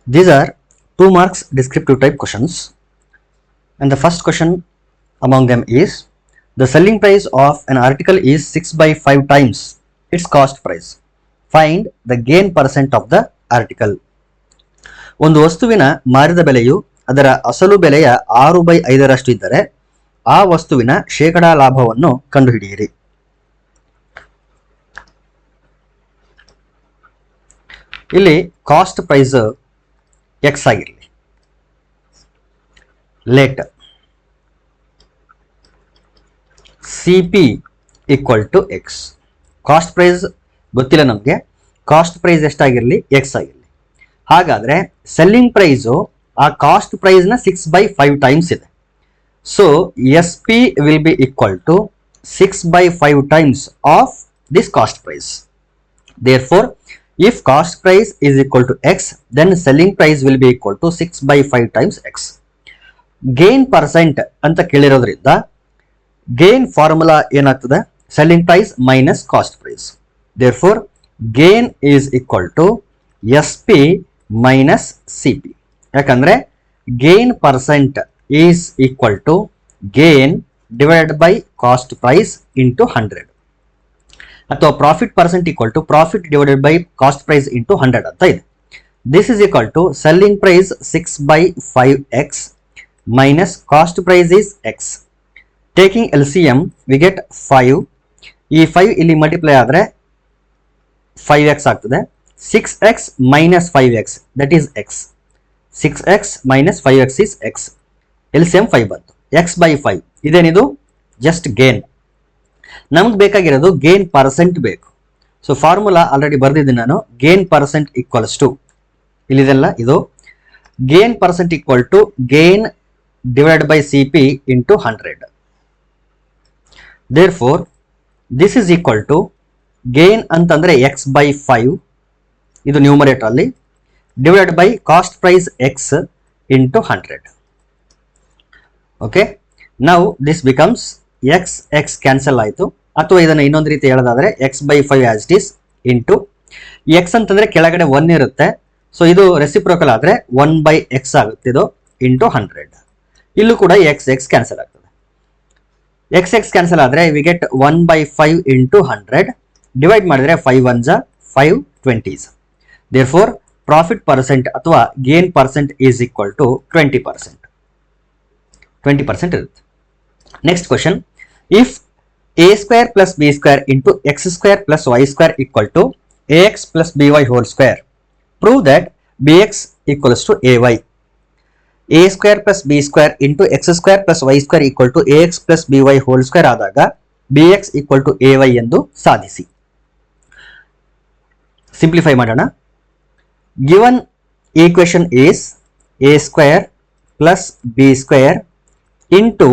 These are 2 marks descriptive type questions, and the first question among them is the selling price of an article is 6 by 5 times its cost price. Find the gain percent of the article. ಒಂದು ವಸ್ತುವಿನ ಮಾರಿದ ಬೆಲೆಯು ಅದರ ಅಸಲು ಬೆಲೆಯ 6/5 ಇದ್ದರೆ ಆ ವಸ್ತುವಿನ ಶೇಕಡಾ ಲಾಭವನ್ನು ಕಂಡುಹಿಡಿಯಿರಿ. ಇಲ್ಲಿ ಕಾಸ್ಟ್ ಪ್ರೈಸ್ ಎಕ್ಸ್ ಆಗಿರಲಿ. Let CP equal to x. Cost price ಗೊತ್ತಿಲ್ಲ ನಮಗೆ, ಕಾಸ್ಟ್ ಪ್ರೈಸ್ ಎಷ್ಟಾಗಿರಲಿ, ಎಕ್ಸ್ ಆಗಿರಲಿ. ಹಾಗಾದ್ರೆ ಸೆಲ್ಲಿಂಗ್ ಪ್ರೈಸು ಆ ಕಾಸ್ಟ್ ಪ್ರೈಸ್ನ 6/5 ಟೈಮ್ಸ್ ಇದೆ. So SP will be equal to 6/5 times of this cost price. Therefore, if cost price is equal to x, then selling price will be equal to 6/5 times x. Gain percent ಅಂತ ಕೇಳಿರೋದ್ರಿಂದ gain formula ಏನಾಗ್ತದೆ? selling price minus cost price. Therefore, gain is equal to SP minus CP. ಯಾಕಂದ್ರೆ gain percent is equal to gain divided by cost price into 100. ಅಥವಾ profit percent equal to profit divided by cost price into 100 ಅಂತ ಇದೆ. This is equal to selling price 6/5x minus cost price is x. Taking LCM we get 5. ಈ 5 ಇಲ್ಲಿ multiply ಆದರೆ 5x ಆಗ್ತದೆ. 6x minus 5x that is x. 6x minus 5x is x. LCM 5 ಬಂತು. x/5 ಇದೇನಿದು? Just gain. ನಮ್ಗೆ ಬೇಕಾಗಿರೋದು gain percent ಬೇಕು. So formula already ಬರ್ದಿದ್ದೀನಿ ನಾನು. ಗೇನ್ ಪರ್ಸೆಂಟ್ ಈಕ್ವಲ್ಸ್ ಟು ಇಲ್ಲಿದೆಲ್ಲ ಇದು gain percent equal to gain divide by CP into 100. Therefore this is equal to gain ಅಂತಂದ್ರೆ x/5 ಇದು ನ್ಯೂಮರೇಟರ್ ಅಲ್ಲಿ divide by cost price x into 100. Okay, now this becomes x cancel ಆಯಿತು. ಅಥವಾ ಇದನ್ನು ಇನ್ನೊಂದು ರೀತಿ ಹೇಳೋದಾದ್ರೆ x/5 as it is into x ಅಂತಂದ್ರೆ ಕೆಳಗಡೆ 1 ಇರುತ್ತೆ. ಸೊ ಇದು ರೆಸಿಪ್ರೋಕಲ್ ಆದ್ರೆ 1/x ಆಗುತ್ತೆ, ಇದು ಇಂಟು 100. ಇಲ್ಲೂ ಕೂಡ x ಕ್ಯಾನ್ಸಲ್ ಆಗ್ತದೆ. x ಕ್ಯಾನ್ಸಲ್ ಆದ್ರೆ ವಿ ಗೆಟ್ 1/5 ಇಂಟು 100 ಡಿವೈಡ್ ಮಾಡಿದ್ರೆ 5 1s 5 20s. Therefore profit percent ಅಥವಾ gain percent is equal to 20%. 20% ಇರುತ್ತೆ. Next question, if a square plus b square into x square plus y square equal to ax plus by whole square, prove that bx equals to ay. a square plus b square into x square plus y square equal to ax plus by whole square ಆದಾಗ bx equal to ay ಎಂದು ಸಾಧಿಸಿ. Simplify ಮಾಡೋಣ. given equation is a square plus b square into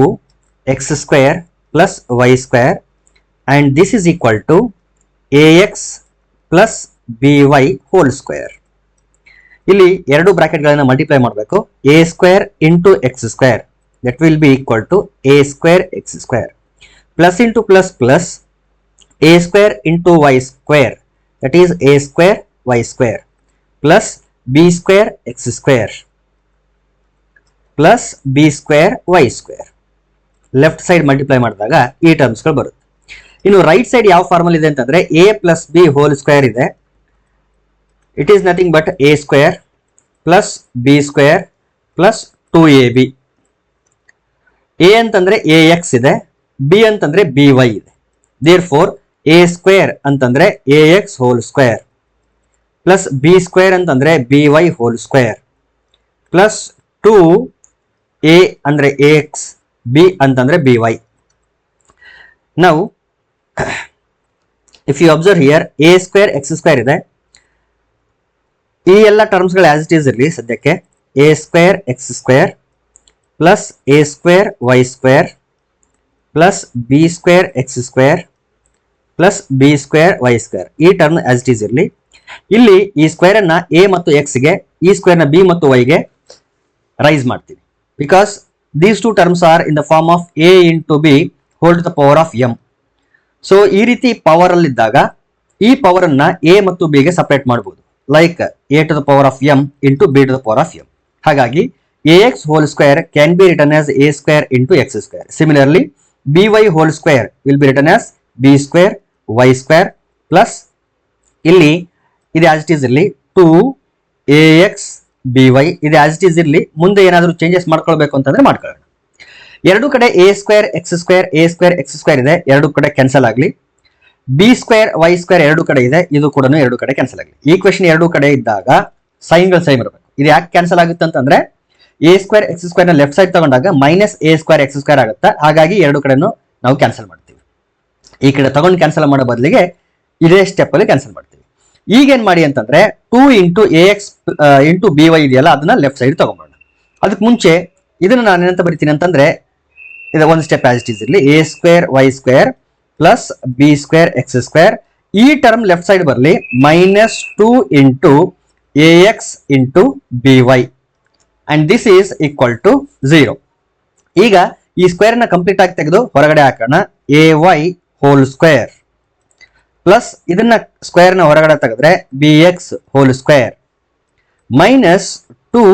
x square plus y square and this is equal to ax plus by whole square. ಇಲ್ಲಿ ಎರಡು ಬ್ರಾಕೆಟ್ಗಳನ್ನು multiply ಮಾಡಬೇಕು. a square into x square that will be equal to a square x square plus into plus plus a square into y square that is a square y square plus b square x square plus b square y square. Left side multiply ಮಾಡಿದಾಗ ಈ ಟರ್ಮ್ಸ್ಗಳು ಬರುತ್ತೆ. ಇನ್ನು right side ಯಾವ formal ಇದೆ ಅಂತಂದ್ರೆ a plus B whole square ಇದೆ. It is nothing but a square plus B square plus 2ab. a ಅಂತಂದ್ರೆ ax ಇದೆ, b ಅಂತಂದ್ರೆ by ಇದೆ. ದೇರ್ಫೋರ್ a ಸ್ಕ್ವೇರ್ ಅಂತಂದ್ರೆ ax whole square plus b square ಅಂತಂದ್ರೆ by whole square plus 2a ಅಂದ್ರೆ ax, b ಅಂತಂದ್ರೆ by. Now if you observe here a square x square ಇದೆ. ಈ ಎಲ್ಲ ಟರ್ಮ್ಸ್ ಗಳು ಆಸ್ ಇಟ್ ಈಸ್ ಇರಲಿ ಸದ್ಯಕ್ಕೆ. a square x square plus a square y square plus b square x square plus b square y square ಈ term as it is ಇರಲಿ. ಇಲ್ಲಿ ಈ ಸ್ಕ್ವೇರ್ ಅನ್ನ a ಮತ್ತು x ಗೆ, ಈ ಸ್ಕ್ವೇರ್ ನ b ಮತ್ತು y ಗೆ ರೈಸ್ ಮಾಡ್ತೀವಿ. Because these two terms are in the form of a into b whole to the power of m. So ಈ ರೀತಿ ಪವರ್ ಅಲ್ಲಿ ಇದ್ದಾಗ ಈ ಪವರ್ ಅನ್ನ a ಮತ್ತು b ಗೆ ಸಪರೇಟ್ ಮಾಡಬಹುದು. Like a to the power of m into b to the power of m. ಹಾಗಾಗಿ ax whole square can be written as a square into x square. Similarly, by whole square will be written as b square y square plus ಇಲ್ಲಿ ಇದು as it is ಇರಲಿ 2ax by ಇದು as it is ಇರಲಿ. ಮುಂದೆ ಏನಾದರೂ changes ಮಾಡ್ಕೊಳ್ಬೇಕು ಅಂತಂದ್ರೆ ಮಾಡ್ಕೊಳ್ಳೋಣ. ಎರಡು ಕಡೆ a square x square ಇದೆ, ಎರಡು ಕಡೆ ಕ್ಯಾನ್ಸಲ್ ಆಗಲಿ. ಬಿ ಸ್ಕ್ವೇರ್ ವೈ ಸ್ಕ್ವೇರ್ ಎರಡು ಕಡೆ ಇದೆ, ಇದು ಕೂಡ ಎರಡು ಕಡೆ ಕ್ಯಾನ್ಸಲ್ ಆಗಲಿ. ಈಕ್ವೇಶನ್ ಎರಡು ಕಡೆ ಇದ್ದಾಗ ಸೈನ್ಗಳು ಸೇಮ್ ಇರಬೇಕು. ಇದು ಯಾಕೆ ಕ್ಯಾನ್ಸಲ್ ಆಗುತ್ತೆ ಅಂತಂದ್ರೆ ಎ ಸ್ಕ್ವೇರ್ ಎಕ್ಸ್ ಸ್ಕ್ವೇರ್ ನ ಲೆಫ್ಟ್ ಸೈಡ್ ತಗೊಂಡಾಗ minus A square x square ಆಗುತ್ತೆ. ಹಾಗಾಗಿ ಎರಡು ಕಡೆನೂ ನಾವು ಕ್ಯಾನ್ಸಲ್ ಮಾಡ್ತೀವಿ. ಈ ಕಡೆ ತಗೊಂಡು ಕ್ಯಾನ್ಸಲ್ ಮಾಡೋ ಬದಲಿಗೆ ಇದೇ ಸ್ಟೆಪ್ ಅಲ್ಲಿ ಕ್ಯಾನ್ಸಲ್ ಮಾಡ್ತೀವಿ. ಈಗೇನ್ ಮಾಡಿ ಅಂತಂದ್ರೆ 2 into a x into b y ಇದೆಯಲ್ಲ ಅದನ್ನ ಲೆಫ್ಟ್ ಸೈಡ್ ತಗೊಂಬೋಣ. ಅದಕ್ಕೆ ಮುಂಚೆ ಇದನ್ನ ನಾನು ಏನಂತ ಬರಿತೀನಿ ಅಂತಂದ್ರೆ ಇದು ಒಂದು ಸ್ಟೆಪ್ ಆಸ್ ಇಟ್ ಈಸ್ ಇರಲಿ. A square y square plus B square x square. ಈ ಟರ್ಮ್ ಲೆಫ್ಟ್ ಸೈಡ್ ಬರಲಿ minus 2 into a x into b y and this is equal to 0. ಈಗ ಈ ಸ್ಕ್ವೇರ್ ನ ಕಂಪ್ಲೀಟ್ ಆಗಿ ತೆಗೆದು ಹೊರಗಡೆ ಹಾಕೋಣ. A y whole square plus ಇದನ್ನ ಸ್ಕ್ವೇರ್ ನ ಹೊರಗಡೆ ತೆಗೆದ್ರೆ b x whole square minus 2.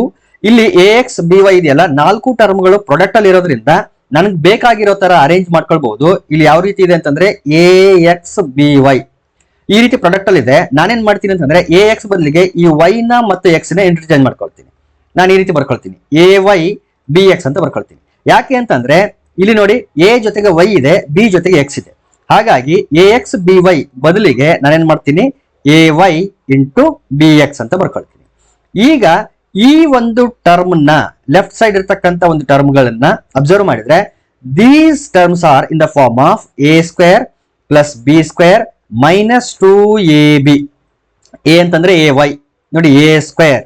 ಇಲ್ಲಿ ಎ ಎಕ್ಸ್ ಬಿ ವೈ ಇದೆಯಲ್ಲ, 4 ಟರ್ಮ್ಗಳು ಪ್ರಾಡಕ್ಟ್ ಅಲ್ಲಿ ಇರೋದ್ರಿಂದ ನನಗೆ ಬೇಕಾಗಿರೋ ತರ ಅರೇಂಜ್ ಮಾಡ್ಕೊಳ್ಬಹುದು. ಇಲ್ಲಿ ಯಾವ ರೀತಿ ಇದೆ ಅಂತಂದ್ರೆ ಎ ಎಕ್ಸ್ ಬಿ ವೈ ಈ ರೀತಿ ಪ್ರಾಡಕ್ಟ್ ಅಲ್ಲಿ ಇದೆ. ನಾನೇನ್ ಮಾಡ್ತೀನಿ ಅಂತಂದ್ರೆ ಎ ಎಕ್ಸ್ ಬದಲಿಗೆ ಈ ವೈ ನ ಮತ್ತು ಎಕ್ಸ್ ನ ಇಂಟರ್ಚೇಂಜ್ ಮಾಡ್ಕೊಳ್ತೀನಿ. ನಾನು ಈ ರೀತಿ ಬರ್ಕೊಳ್ತೀನಿ, ಎ ವೈ ಬಿ ಎಕ್ಸ್ ಅಂತ ಬರ್ಕೊಳ್ತೀನಿ. ಯಾಕೆ ಅಂತಂದ್ರೆ ಇಲ್ಲಿ ನೋಡಿ ಎ ಜೊತೆಗೆ ವೈ ಇದೆ, ಬಿ ಜೊತೆಗೆ ಎಕ್ಸ್ ಇದೆ. ಹಾಗಾಗಿ ಎ ಎಕ್ಸ್ ಬಿ ವೈ ಬದಲಿಗೆ ನಾನೇನ್ ಮಾಡ್ತೀನಿ a y into b x ಅಂತ ಬರ್ಕೊಳ್ತೀನಿ. ಈಗ ಈ ಒಂದು ಟರ್ಮ್ ನ ಲೆಫ್ಟ್ ಸೈಡ್ ಇರ್ತಕ್ಕಂಥ ಒಂದು ಟರ್ಮ್ ಗಳನ್ನ ಅಬ್ಸರ್ವ್ ಮಾಡಿದ್ರೆ these terms are in the form of a square plus B square minus 2ab. A ಅಂತಂದ್ರೆ ಎ ವೈ ನೋಡಿ, a square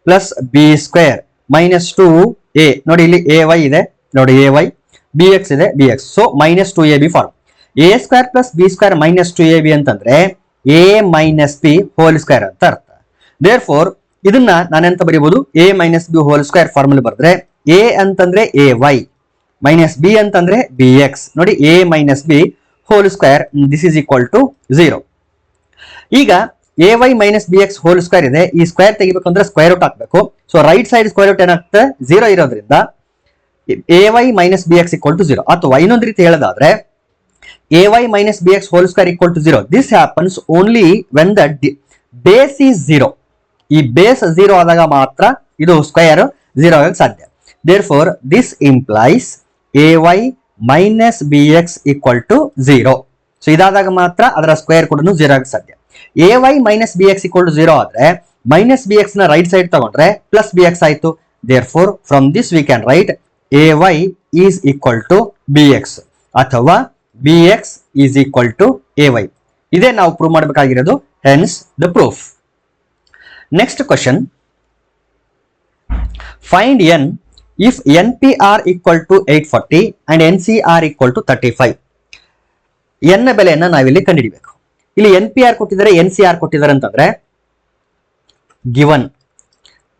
plus B square minus 2a ನೋಡಿ, ಇಲ್ಲಿ ಎ ವೈ ಇದೆ ನೋಡಿ, ಎ ವೈ ಬಿ ಎಕ್ಸ್ ಇದೆ b x. So minus 2ab form. A square plus B square minus 2ab ಅಂತಂದ್ರೆ a minus b whole square ಅಂತ ಅರ್ಥ. Therefore ಇದನ್ನ ನಾನೆಂತ ಬರೀಬಹುದು, a minus b whole square formula ಬರೆದ್ರೆ ಎ ಅಂತಂದ್ರೆ a Y minus b ಅಂತಂದ್ರೆ b x ನೋಡಿ, a minus b whole square this is equal to 0. ಈಗ a Y minus B x whole square ಇದೆ, ಈ ಸ್ಕ್ವೇರ್ ತೆಗಿಬೇಕು ಅಂದ್ರೆ ಸ್ಕ್ವೇರ್ ರೂಟ್ ಹಾಕಬೇಕು. So right side square root ಏನಾಗುತ್ತೆ 0 ಇರೋದ್ರಿಂದ a Y minus B X equal to 0. ಅಥವಾ ಇನ್ನೊಂದು ರೀತಿ ಹೇಳೋದಾದ್ರೆ a Y minus B x whole square equal to 0. This happens only when the base is 0. ಈ ಬೇಸ್ 0 ಆದಾಗ ಮಾತ್ರ ಇದು ಸ್ಕ್ವೇರ್ 0 ಆಗಕ್ಕೆ ಸಾಧ್ಯ. Therefore this implies A Y minus B X equal to 0. So ಇದಾದಾಗ ಮಾತ್ರ ಅದರ ಸ್ಕ್ವೇರ್ ಕೂಡ 0 ಆಗಕ್ಕೆ ಸಾಧ್ಯ. A Y minus B X equal to 0 ಆದ್ರೆ ಮೈನಸ್ ಬಿ ಎಕ್ಸ್ ನ ರೈಟ್ ಸೈಡ್ ತಗೊಂಡ್ರೆ ಪ್ಲಸ್ ಬಿ ಎಕ್ಸ್ ಆಯ್ತು. Therefore from this we can write A Y is equal to B X ಅಥವಾ B X is equal to A Y. ಇದೇ ನಾವು prove ಮಾಡಬೇಕಾಗಿರೋದು, hence the proof. Next question, find n if NPR equal to 840 and NCR equal to 35. n ನ ಬೆಲೆಯನ್ನ ನಾವಿಲ್ಲಿ ಕಂಡುಹಿಡಿಯಬೇಕು. ಇಲ್ಲಿ NPR ಕೊಟ್ಟಿದ್ದಾರೆ, NCR ಕೊಟ್ಟಿದ್ದಾರೆ ಅಂತಂದ್ರೆ ಗಿವನ್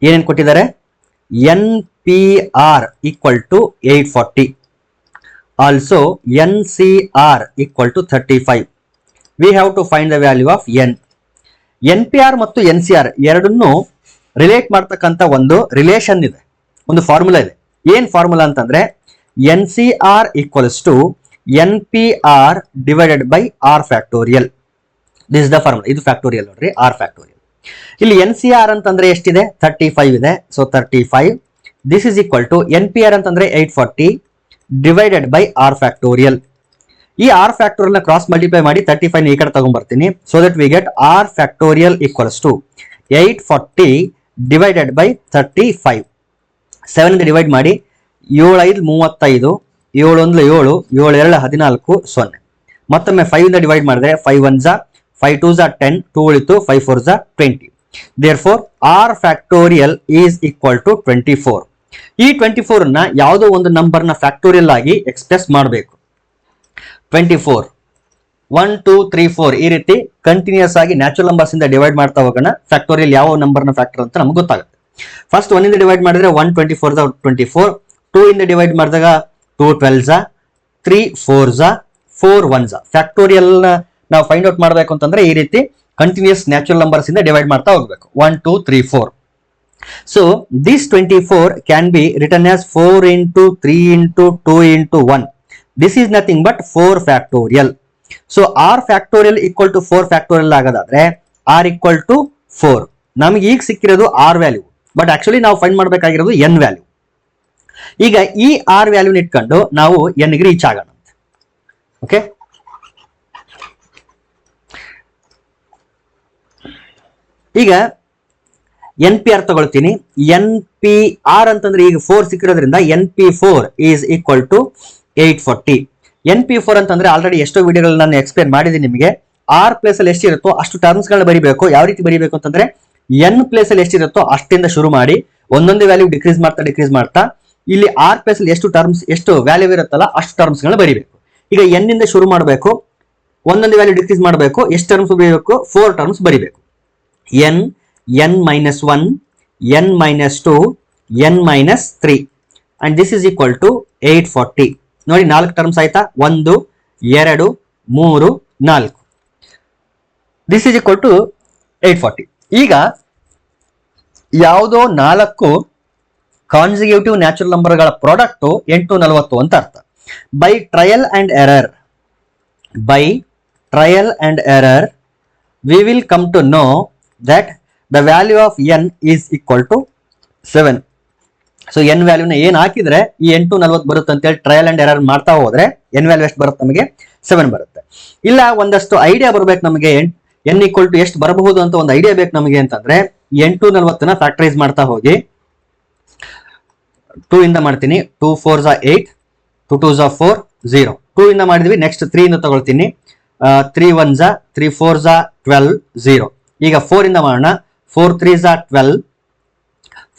ಏನೇನು ಕೊಟ್ಟಿದ್ದಾರೆ, NPR equal to 840 also NCR equal to 35. We have to find the value of n. NPR ಮತ್ತು NCR ಎರಡನ್ನೂ ರಿಲೇಟ್ ಮಾಡ್ತಕ್ಕಂಥ ಒಂದು ರಿಲೇಷನ್ ಇದೆ, ಒಂದು ಫಾರ್ಮುಲಾ ಇದೆ. ಏನ್ ಫಾರ್ಮುಲಾ ಅಂತಂದ್ರೆ NCR equals to NPR divided by R factorial. This is the formula. ಇದು ಫ್ಯಾಕ್ಟೋರಿಯಲ್ ನೋಡ್ರಿ, R ಫ್ಯಾಕ್ಟೋರಿಯಲ್. ಇಲ್ಲಿ NCR ಅಂತಂದ್ರೆ ಎಷ್ಟಿದೆ 35 ಇದೆ. So 35 this is equal to NPR ಅಂತಂದ್ರೆ 840 ಡಿವೈಡೆಡ್ ಬೈ R ಫ್ಯಾಕ್ಟೋರಿಯಲ್. ಈ ಆರ್ ಫ್ಯಾಕ್ಟೋರಿಯಲ್ ನ ಕ್ರಾಸ್ ಮಲ್ಟಿಪ್ಲೈ ಮಾಡಿ 35 ಈ ಕಡೆ ತಗೊಂಡ್ಬರ್ತೀನಿ. So that we get R factorial equals to 840 divided by 35. 7 ಇಂದ ಡಿವೈಡ್ ಮಾಡಿ 7 5 35, 7 1 7, 7 2 14 0. ಮತ್ತೊಮ್ಮೆ 5 ಇಂದ ಡಿವೈಡ್ ಮಾಡಿದ್ರೆ 5 1 ಜಾ 5 2 ಜಾ 10, 2 ಉಳಿತು 5 4 ಜಾ 20. Therefore are factorial is equal to 24. ಈ 24 ನ ಯಾವುದೋ ಒಂದು ನಂಬರ್ ನ ಫ್ಯಾಕ್ಟೋರಿಯಲ್ ಆಗಿ ಎಕ್ಸ್ಪ್ರೆಸ್ ಮಾಡಬೇಕು. 24 1 2 3 4 ಈ ರೀತಿ ಕಂಟಿನ್ಯೂಸ್ ಆಗಿ ನ್ಯಾಚುರಲ್ ನಂಬರ್ಸ್ ಇಂದ ಡಿವೈಡ್ ಮಾಡ್ತಾ ಹೋಗೋಣ. ಫ್ಯಾಕ್ಟೋರಿಯಲ್ ಯಾವ ನಂಬರ್ ನ ಫ್ಯಾಕ್ಟರ್ ಅಂತ ನಮ್ಗೆ ಗೊತ್ತಾಗುತ್ತೆ. ಫಸ್ಟ್ 1 ಇಂದ ಡಿವೈಡ್ ಮಾಡಿದ್ರೆ 1 24 24, 2 ಇಂದ ಡಿವೈಡ್ ಮಾಡಿದಾಗ 2 12 3 4 4 1. ಫ್ಯಾಕ್ಟೋರಿಯಲ್ ನಾವು ಫೈಂಡ್ ಔಟ್ ಮಾಡಬೇಕು ಅಂತಂದ್ರೆ ಈ ರೀತಿ ಕಂಟಿನ್ಯೂಸ್ ನ್ಯಾಚುರಲ್ ನಂಬರ್ಸ್ ಇಂದ ಡಿವೈಡ್ ಮಾಡ್ತಾ ಹೋಗ್ಬೇಕು. 1 2 3 4. So this 24 can be written as 4 into 3 into 2 into 1. This is nothing but 4 factorial. So r factorial equal to 4 factorial ಆಗೋದಾದ್ರೆ r equal to 4. ನಮಗೆ ಈಗ ಸಿಕ್ಕಿರೋದು r ವ್ಯಾಲ್ಯೂ, ಬಟ್ ಆಕ್ಚುಲಿ ನಾವು find ಮಾಡಬೇಕಾಗಿರೋದು n value. ಈಗ ಈ r ವ್ಯಾಲ್ಯೂನ ಇಟ್ಕೊಂಡು ನಾವು n ಗೆ ರೀಚ್ ಆಗೋಣ. ಓಕೆ, ಈಗ ಎನ್ ಪಿ ಆರ್ ತಗೊಳ್ತೀನಿ. ಎನ್ ಪಿ ಆರ್ ಅಂತಂದ್ರೆ ಈಗ 4 ಸಿಕ್ಕಿರೋದ್ರಿಂದ N P 4 is equal to 840. N P 4 ಅಂತಂದ್ರೆ ಆಲ್ರೆಡಿ ಎಷ್ಟೋ ವಿಡಿಯೋಗಳು ನಾನು ಎಕ್ಸ್ಪ್ಲೇನ್ ಮಾಡಿದ್ದೀನಿ ನಿಮಗೆ. ಆರ್ ಪ್ಲೇಸ್ ಅಲ್ಲಿ ಎಷ್ಟಿರುತ್ತೋ ಅಷ್ಟು ಟರ್ಮ್ಸ್ ಗಳನ್ನ ಬರೀಬೇಕು. ಯಾವ ರೀತಿ ಬರೀಬೇಕು ಅಂತಂದ್ರೆ ಎನ್ ಪ್ಲೇಸ್ ಅಲ್ಲಿ ಎಷ್ಟಿರುತ್ತೋ ಅಷ್ಟಿಂದ ಶುರು ಮಾಡಿ ಒಂದೊಂದು ವ್ಯಾಲ್ಯೂ ಡಿಕ್ರೀಸ್ ಮಾಡ್ತಾ ಇಲ್ಲಿ ಆರ್ ಪ್ಲೇಸ್ ಅಲ್ಲಿ ಎಷ್ಟು ವ್ಯಾಲ್ಯೂ ಇರುತ್ತಲ್ಲ ಅಷ್ಟು ಟರ್ಮ್ಸ್ ಗಳನ್ನ ಬರೀಬೇಕು. ಈಗ ಎನ್ ಇಂದ ಶುರು ಮಾಡಬೇಕು, ಒಂದೊಂದು ವ್ಯಾಲ್ಯೂ ಡಿಕ್ರೀಸ್ ಮಾಡಬೇಕು. ಎಷ್ಟು ಟರ್ಮ್ಸ್ ಬರೀಬೇಕು? 4 ಟರ್ಮ್ಸ್ ಬರೀಬೇಕು. N, n minus 1, n minus 2, n minus 3 and this is equal to 840. ನೋಡಿ 4 ಟರ್ಮ್ಸ್ ಆಯ್ತಾ? 1 2 3 4. This is equal to 840. ಈಗ ಯಾವುದೋ 4 ಕಾನ್ಸಿಕ್ಯೂಟಿವ್ ನ್ಯಾಚುರಲ್ ನಂಬರ್ಗಳ ಪ್ರಾಡಕ್ಟ್ 840 ಅಂತ ಅರ್ಥ. By trial and error we will come to know that the value of n is equal to 7. So n ವ್ಯಾಲ್ಯೂನ ಏನ್ ಹಾಕಿದ್ರೆ ಈ 840 ಬರುತ್ತೆ ಅಂತ ಹೇಳಿ ಟ್ರಯಲ್ ಅಂಡ್ ಎರರ್ ಮಾಡ್ತಾ ಹೋದ್ರೆ n ವ್ಯಾಲ್ಯೂ ಎಷ್ಟು ಬರುತ್ತೆ? ನಮಗೆ 7 ಬರುತ್ತೆ. ಇಲ್ಲ ಒಂದಷ್ಟು ಐಡಿಯಾ ಬರ್ಬೇಕು ನಮಗೆ, n ಈಕ್ವಲ್ ಟು ಎಷ್ಟು ಬರಬಹುದು ಅಂತ ಒಂದು ಐಡಿಯಾ ಬೇಕು ನಮಗೆ ಅಂತಂದ್ರೆ 840ನ ಫ್ಯಾಕ್ಟರೈಸ್ ಮಾಡ್ತಾ ಹೋಗಿ 2 ಇಂದ ಮಾಡ್ತೀನಿ. 2 4s are 8, 2 2s are 4, 0. 2 ಇಂದ ಮಾಡಿದ್ವಿ. ನೆಕ್ಸ್ಟ್ 3 ಇಂದ ತಗೊಳ್ತೀನಿ. 3 1s are 3 4s are 12, 0. ಈಗ 4 ಇಂದ ಮಾಡೋಣ. 4 3s are 12,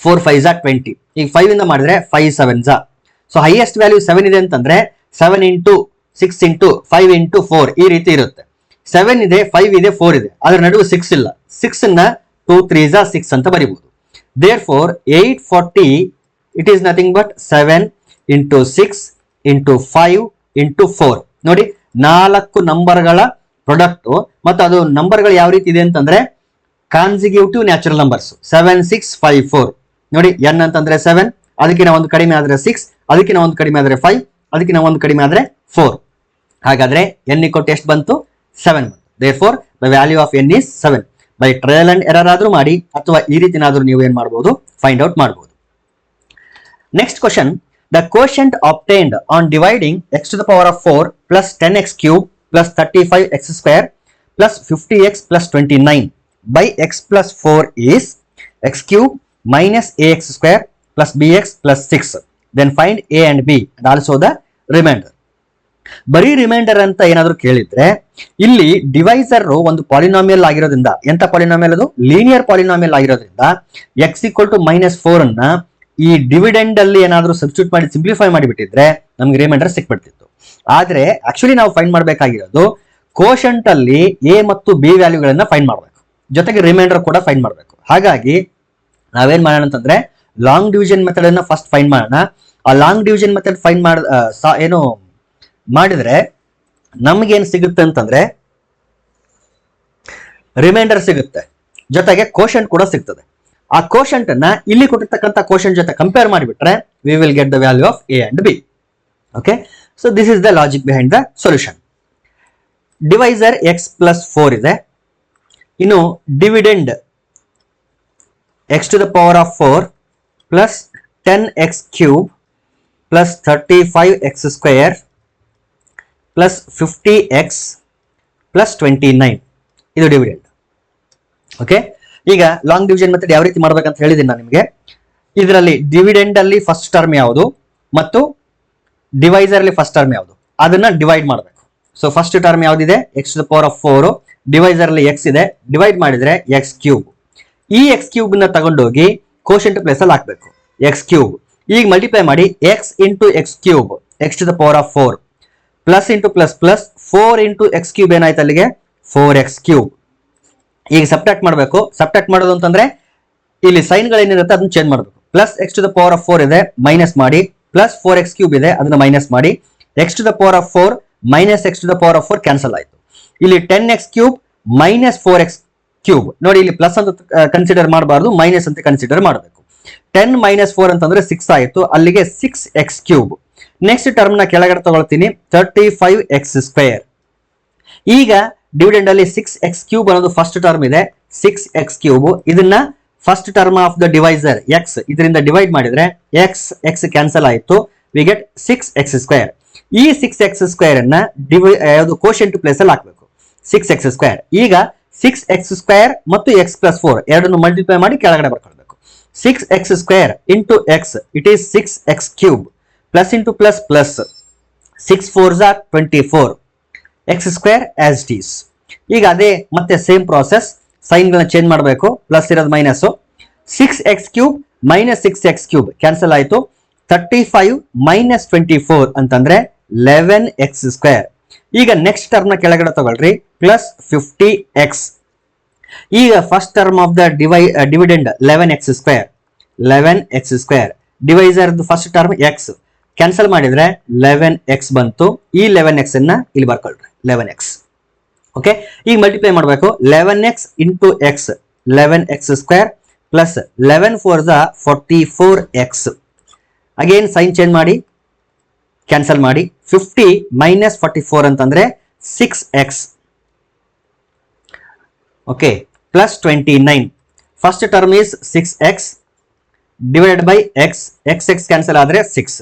4 5s are 20. ಈಗ 5 ಇಂದ ಮಾಡಿದ್ರೆ 5 7s are. So highest value 7 ಇದೆ ಅಂತಂದ್ರೆ 7 ಇಂಟು 6 ಇಂಟು 5 ಇಂಟು 4 ಈ ರೀತಿ ಇರುತ್ತೆ. 7 ಇದೆ, 5 ಇದೆ, 4 ಇದೆ, ಅದರ ನಡುವೆ 6 ಇಲ್ಲ. 6 ಅನ್ನ 2 3s are 6 ಅಂತ ಬರೀಬಹುದು. Therefore 840 it is nothing but 7 into 6 into 5 into 4. ನೋಡಿ 4 ನಂಬರ್ಗಳ ಪ್ರಾಡಕ್ಟ್ ಮತ್ತು ಅದು ನಂಬರ್ಗಳು ಯಾವ ರೀತಿ ಇದೆ ಅಂತಂದ್ರೆ ಕಾನ್ಸಿಕ್ಯೂಟಿವ್ ನ್ಯಾಚುರಲ್ ನಂಬರ್ಸ್ 7 6 5 4. ನೋಡಿ n ಅಂತಂದ್ರೆ 7, ಅದಕ್ಕಿಂತ ಒಂದು ಕಡಿಮೆ ಆದ್ರೆ 6, ಅದಕ್ಕಿಂತ ಒಂದು ಕಡಿಮೆ ಆದ್ರೆ 5, ಅದಕ್ಕಿಂತ ಒಂದು ಕಡಿಮೆ ಆದ್ರೆ 4. ಹಾಗಾದ್ರೆ n ಇಕ್ವಲ್ ಎಷ್ಟು ಬಂತು? 7 ಬಂತು. Therefore the value of n is 7. By trial and error ಆದ್ರೂ ಮಾಡಿ ಅಥವಾ ಈ ರೀತಿನಾದ್ರೂ ನೀವು ಏನ್ ಮಾಡಬಹುದು? ಫೈಂಡ್ ಔಟ್ ಮಾಡಬಹುದು. Next question, the quotient obtained on dividing x to the power of 4 plus 10x cube plus 35x square plus 50x plus 29 by x plus 4 is x cube minus ax square plus bx plus 6. Then find a and b and also the remainder. ಬರೀ reminder ಅಂತ ಏನಾದ್ರು ಕೇಳಿದ್ರೆ ಇಲ್ಲಿ divisor ಒಂದು polynomial ಆಗಿರೋದ್ರಿಂದ, ಎಂತ polynomial ಅದು? Linear polynomial ಆಗಿರೋದ್ರಿಂದ x equal to -4 ಅನ್ನ ಈ ಡಿವಿಡೆಂಡ್ ಅಲ್ಲಿ ಏನಾದ್ರು ಸಬ್ಸ್ಟಿಟ್ಯೂಟ್ ಮಾಡಿ ಸಿಂಪ್ಲಿಫೈ ಮಾಡಿಬಿಟ್ಟಿದ್ರೆ ನಮ್ಗೆ ರಿಮೈಂಡರ್ ಸಿಕ್ಬಿಡ್ತಿತ್ತು. ಆದ್ರೆ ಆಕ್ಚುಲಿ ನಾವು ಫೈಂಡ್ ಮಾಡಬೇಕಾಗಿರೋದು ಕೋಶಂಟ್ ಅಲ್ಲಿ ಎ ಮತ್ತು ಬಿ ವ್ಯಾಲ್ಯೂಗಳನ್ನ ಫೈಂಡ್ ಮಾಡಬೇಕು, ಜೊತೆಗೆ ರಿಮೈಂಡರ್ ಕೂಡ ಫೈಂಡ್ ಮಾಡಬೇಕು. ಹಾಗಾಗಿ ನಾವೇನ್ ಮಾಡೋಣ ಅಂತಂದ್ರೆ ಲಾಂಗ್ ಡಿವಿಷನ್ ಮೆಥಡ್ ಅನ್ನ ಫಸ್ಟ್ ಫೈಂಡ್ ಮಾಡೋಣ. ಆ ಲಾಂಗ್ ಡಿವಿಷನ್ ಮೆಥಡ್ ಫೈಂಡ್ ಏನು ಮಾಡಿದ್ರೆ ನಮ್ಗೇನ್ ಸಿಗುತ್ತೆ ಅಂತಂದ್ರೆ ರಿಮೈಂಡರ್ ಸಿಗುತ್ತೆ, ಜೊತೆಗೆ ಕೋಶಂಟ್ ಕೂಡ ಸಿಗ್ತದೆ. ಆ ಕೋಶಂಟ್ ಅನ್ನ ಇಲ್ಲಿ ಕೊಟ್ಟಿರ್ತಕ್ಕಂಥ ಕೋಶಂಟ್ ಜೊತೆ ಕಂಪೇರ್ ಮಾಡಿಬಿಟ್ರೆ we will get the value of a and b. Okay, so this is the logic behind the solution. Divisor x plus 4 ಇದೆ, ಇನ್ನು dividend x to the power of 4 plus 10x cube plus 35x square plus 50x plus 29 ಇದು dividend. Okay, ಈಗ long division method ಯಾವ ರೀತಿ ಮಾಡ್ಬೇಕಂತ ಹೇಳಿದ್ದೀನಿ ನಾನು ನಿಮಗೆ. ಇದರಲ್ಲಿ ಡಿವಿಡೆಂಡ್ ಅಲ್ಲಿ ಫಸ್ಟ್ ಟರ್ಮ್ ಯಾವುದು ಮತ್ತು ಡಿವೈಸರ್ ಅಲ್ಲಿ ಫಸ್ಟ್ ಟರ್ಮ್ ಯಾವುದು ಅದನ್ನ ಡಿವೈಡ್ ಮಾಡಬೇಕು. ಸೊ ಫಸ್ಟ್ ಟರ್ಮ್ ಯಾವ್ದಿದೆ? X to the power of 4, divisor ಅಲ್ಲಿ ಎಕ್ಸ್ ಇದೆ, ಡಿವೈಡ್ ಮಾಡಿದ್ರೆ ಎಕ್ಸ್ ಕ್ಯೂಬ್. ಈ ಎಕ್ಸ್ ಕ್ಯೂಬ್ ನ ತಗೊಂಡೋಗಿ ಕೋಶಂಟ್ ಪ್ಲೇಸ್ ಅಲ್ಲಿ ಹಾಕ್ಬೇಕು, ಎಕ್ಸ್ ಕ್ಯೂಬ್. ಈಗ ಮಲ್ಟಿಪ್ಲೈ ಮಾಡಿ X into X cube, X to the power of 4 plus into plus plus 4 into X cube ಏನಾಯ್ತು ಅಲ್ಲಿಗೆ 4x ಕ್ಯೂಬ್. ಈಗ ಸಬ್ಟ್ರಾಕ್ಟ್ ಮಾಡಬೇಕು. ಸಬ್ಟ್ರಾಕ್ಟ್ ಮಾಡೋದು ಅಂತಂದ್ರೆ ಇಲ್ಲಿ ಸೈನ್ ಗಳೇನಿರುತ್ತೆ ಅದನ್ನ ಚೇಂಜ್ ಮಾಡಬೇಕು. Plus x to the power of 4 ಇದೆ, ಮೈನಸ್ ಮಾಡಿ, ಪ್ಲಸ್ 4x ಕ್ಯೂಬ್ ಇದೆ, ಅದನ್ನ ಮೈನಸ್ ಮಾಡಿ, x to the power of 4 minus x to the power of 4 cancel ಆಯ್ತು. ಇಲ್ಲಿ 10x cube minus 4x cube. ನೋಡಿ ಇಲ್ಲಿ ಪ್ಲಸ್ ಅಂತ ಕನ್ಸಿಡರ್ ಮಾಡಬಾರ್ದು, ಮೈನಸ್ ಅಂತ ಕನ್ಸಿಡರ್ ಮಾಡಬೇಕು. 10 - 4 ಅಂತಂದ್ರೆ 6 ಆಯಿತು, ಅಲ್ಲಿಗೆ 6x³ ನೆಕ್ಸ್ಟ್ ಟರ್ಮ್ ನ ಕೆಳಗಡೆ ತಗೊಳ್ತೀನಿ 35x². ಈಗ ಡಿವಿಡೆಂಡ್ ಅಲ್ಲಿ 6x³ ಅನ್ನೋದು ಫಸ್ಟ್ ಟರ್ಮ್ ಇದೆ, 6x³. ಇದನ್ನ first term of the divisor x ಇದರಿಂದ ಡಿವೈಡ್ ಮಾಡಿದ್ರೆ x ಕ್ಯಾನ್ಸಲ್ ಆಯಿತು, ವಿ ಗೆಟ್ 6x². ಈ 6x² ಅನ್ನ ಯಾವುದು ಕೋಶೆಂಟ್ ಪ್ಲೇಸ್ ಅಲ್ಲಿ ಹಾಕಬೇಕು, 6x². ಈಗ 6x² ಮತ್ತು x+4 ಎರಡನ್ನು ಮಲ್ಟಿಪ್ಲೈ ಮಾಡಿ ಕೆಳಗಡೆ ಬರ್ಕೊಳ್ಬೇಕು. 6x² into x it is 6x³ plus into plus plus 6 4s are 24 x² as it is. ಈಗ ಅದೇ ಮತ್ತೆ ಸೇಮ್ ಪ್ರಾಸೆಸ್, ಸೈನ್ ಗಳನ್ನ ಚೇಂಜ್ ಮಾಡಬೇಕು, ಪ್ಲಸ್ ಇರೋದು minus. 6x³ minus 6x³ cancel ಆಯಿತು, 35 - 24 ಅಂತಂದ್ರೆ 11x². ಈಗ ನೆಕ್ಸ್ಟ್ ಟರ್ಮ್ ನ ಕೆಳಗಡೆ ತಗೊಳ್ರಿ, ಪ್ಲಸ್ 50x. ಈಗ first term of the dividend 11x², divisor first term x cancel ಮಾಡಿದ್ರೆ 11x ಬಂತು. ಈ 11x ಅನ್ನ ಇಲ್ಲಿ ಬರ್ಕೊಳ್ರಿ, 11x. ಓಕೆ, ಈಗ ಮಲ್ಟಿಪ್ಲೈ ಮಾಡಬೇಕು, 11x into x 11x² plus 11 4s are 44x. Again sign change ಮಾಡಿ ಕ್ಯಾನ್ಸಲ್ ಮಾಡಿ, 50 - 44 ಅಂತಂದ್ರೆ 6x. Okay, plus 29. First term is 6x divided by x, x cancel ಆದ್ರೆ 6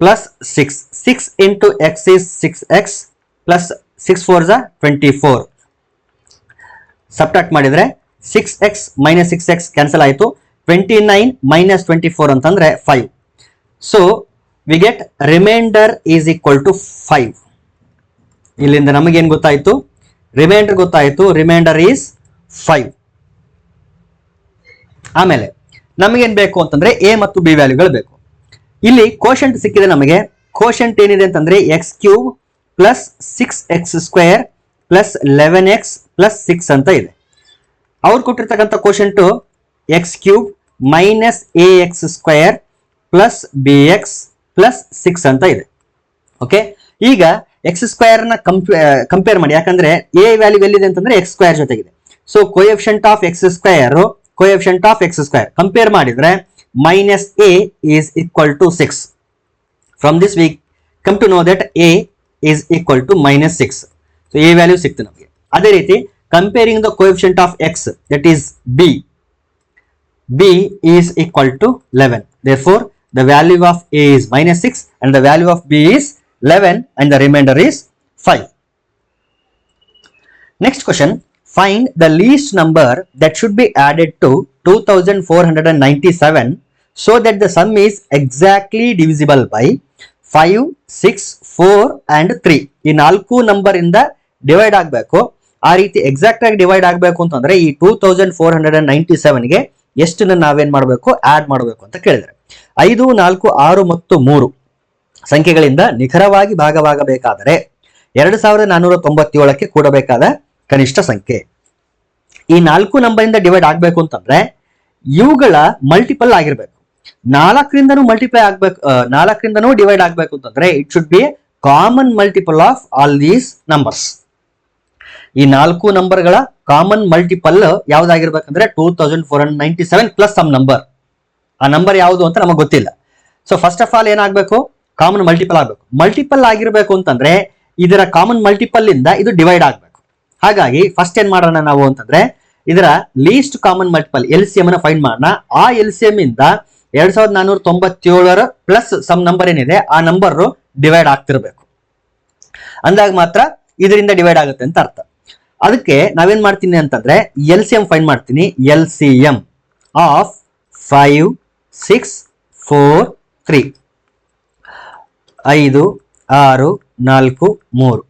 plus 6 into x is 6x plus 6 4s are 24. Subtract ಮಾಡಿದ್ರೆ 6x - 6x cancel ಆಯಿತು, 29 - 24 ಅಂತಂದ್ರೆ 5. So we get remainder is equal to 5. ಇಲ್ಲಿಂದ ನಮಗೇನು ಗೊತ್ತಾಯ್ತು, reminder ಗೊತ್ತಾಯ್ತು, reminder is 5. ಆಮೇಲೆ ನಮಗೇನ್ ಬೇಕು ಅಂತಂದ್ರೆ ಎ ಮತ್ತು ಬಿ ವ್ಯಾಲ್ಯೂಗಳು ಬೇಕು. ಇಲ್ಲಿ ಕೋಶೆಂಟ್ ಸಿಕ್ಕಿದೆ ನಮಗೆ. ಕೋಶೆಂಟ್ ಏನಿದೆ ಅಂತಂದ್ರೆ x³ plus 6x² plus 11x plus 6 ಅಂತ ಇದೆ. ಅವ್ರು ಕೊಟ್ಟಿರ್ತಕ್ಕಂಥ ಕೋಶೆಂಟು x³ minus ax² plus bx plus 6 ಅಂತ ಇದೆ. ಓಕೆ, ಈಗ x² ನ ಕಂಪೇರ್ ಮಾಡಿ, ಯಾಕಂದ್ರೆ a ವ್ಯಾಲ್ಯೂ ಎಲ್ಲಿದೆ ಅಂತಂದ್ರೆ x² ಜೊತೆಗಿದೆ. So coefficient of x² compare ಮಾಡಿದ್ರೆ minus a is equal to 6. From this we come to know that a is equal to minus 6. So a value ಸಿಕ್ತು ನಮಗೆ. ಅದೇ ರೀತಿ comparing the coefficient of x that is b is equal to 11. Therefore the value of a is minus 6 and the value of b is 11 and the remainder is 5. Next question, find the least number that should be added to 2497 so that the sum is exactly divisible by 5, 6, 4 and 3. ಈ 4 number ಇಂದ divide ಆಗಬೇಕು. ಆ ರೀತಿ exact ಆಗಿ divide ಆಗಬೇಕು ಅಂತಂದ್ರೆ ಈ 2497 ಗೆ ಎಷ್ಟನ್ನ ನಾವೇನ್ ಮಾಡಬೇಕು, ಆಡ್ ಮಾಡಬೇಕು ಅಂತ ಕೇಳಿದ್ರೆ 5, 4, 6 ಮತ್ತು 3 ಸಂಖ್ಯೆಗಳಿಂದ ನಿಖರವಾಗಿ ಭಾಗವಾಗಬೇಕಾದರೆ 2497ಕ್ಕೆ ಕೂಡಬೇಕಾದ ಕನಿಷ್ಠ ಸಂಖ್ಯೆ. ಈ 4 ನಂಬರ್ ಇಂದ ಡಿವೈಡ್ ಆಗಬೇಕು ಅಂತಂದ್ರೆ ಇವುಗಳ ಮಲ್ಟಿಪಲ್ ಆಗಿರ್ಬೇಕು. 4ರಿಂದನೂ ಮಲ್ಟಿಪ್ಲೈ ಆಗ್ಬೇಕು, 4ರಿಂದನೂ ಡಿವೈಡ್ ಆಗಬೇಕು ಅಂತಂದ್ರೆ it should be common multiple of all these numbers. ಈ 4 ನಂಬರ್ಗಳ ಕಾಮನ್ ಮಲ್ಟಿಪಲ್ ಯಾವ್ದಾಗಿರ್ಬೇಕಂದ್ರೆ 2497 ಪ್ಲಸ್ ಸಮ್ ನಂಬರ್. ಆ ನಂಬರ್ ಯಾವುದು ಅಂತ ನಮಗೆ ಗೊತ್ತಿಲ್ಲ. ಸೊ ಫಸ್ಟ್ ಆಫ್ ಆಲ್ ಏನಾಗಬೇಕು, ಕಾಮನ್ ಮಲ್ಟಿಪಲ್ ಆಗಬೇಕು. ಮಲ್ಟಿಪಲ್ ಆಗಿರ್ಬೇಕು ಅಂತಂದ್ರೆ ಇದರ ಕಾಮನ್ ಮಲ್ಟಿಪಲ್ ಇಂದ ಇದು ಡಿವೈಡ್ ಆಗಬೇಕು. ಹಾಗಾಗಿ ಫಸ್ಟ್ ಏನ್ ಮಾಡೋಣ ನಾವು ಅಂತಂದ್ರೆ ಇದರ ಲೀಸ್ಟ್ ಕಾಮನ್ ಮಲ್ಟಿಪಲ್ LCM ಅನ್ನ ಫೈಂಡ್ ಮಾಡೋಣ. ಆ LCM ಇಂದ 2497 ಪ್ಲಸ್ ಸಮ್ ನಂಬರ್ ಏನಿದೆ ಆ ನಂಬರ್ ಡಿವೈಡ್ ಆಗ್ತಿರ್ಬೇಕು. ಅಂದಾಗ ಮಾತ್ರ ಇದರಿಂದ ಡಿವೈಡ್ ಆಗುತ್ತೆ ಅಂತ ಅರ್ಥ. ಅದಕ್ಕೆ ನಾವೇನ್ ಮಾಡ್ತೀನಿ ಅಂತಂದ್ರೆ LCM ಫೈಂಡ್ ಮಾಡ್ತೀನಿ. LCM ಆಫ್ 5, 6, 4, 3 5, 6, 4, 3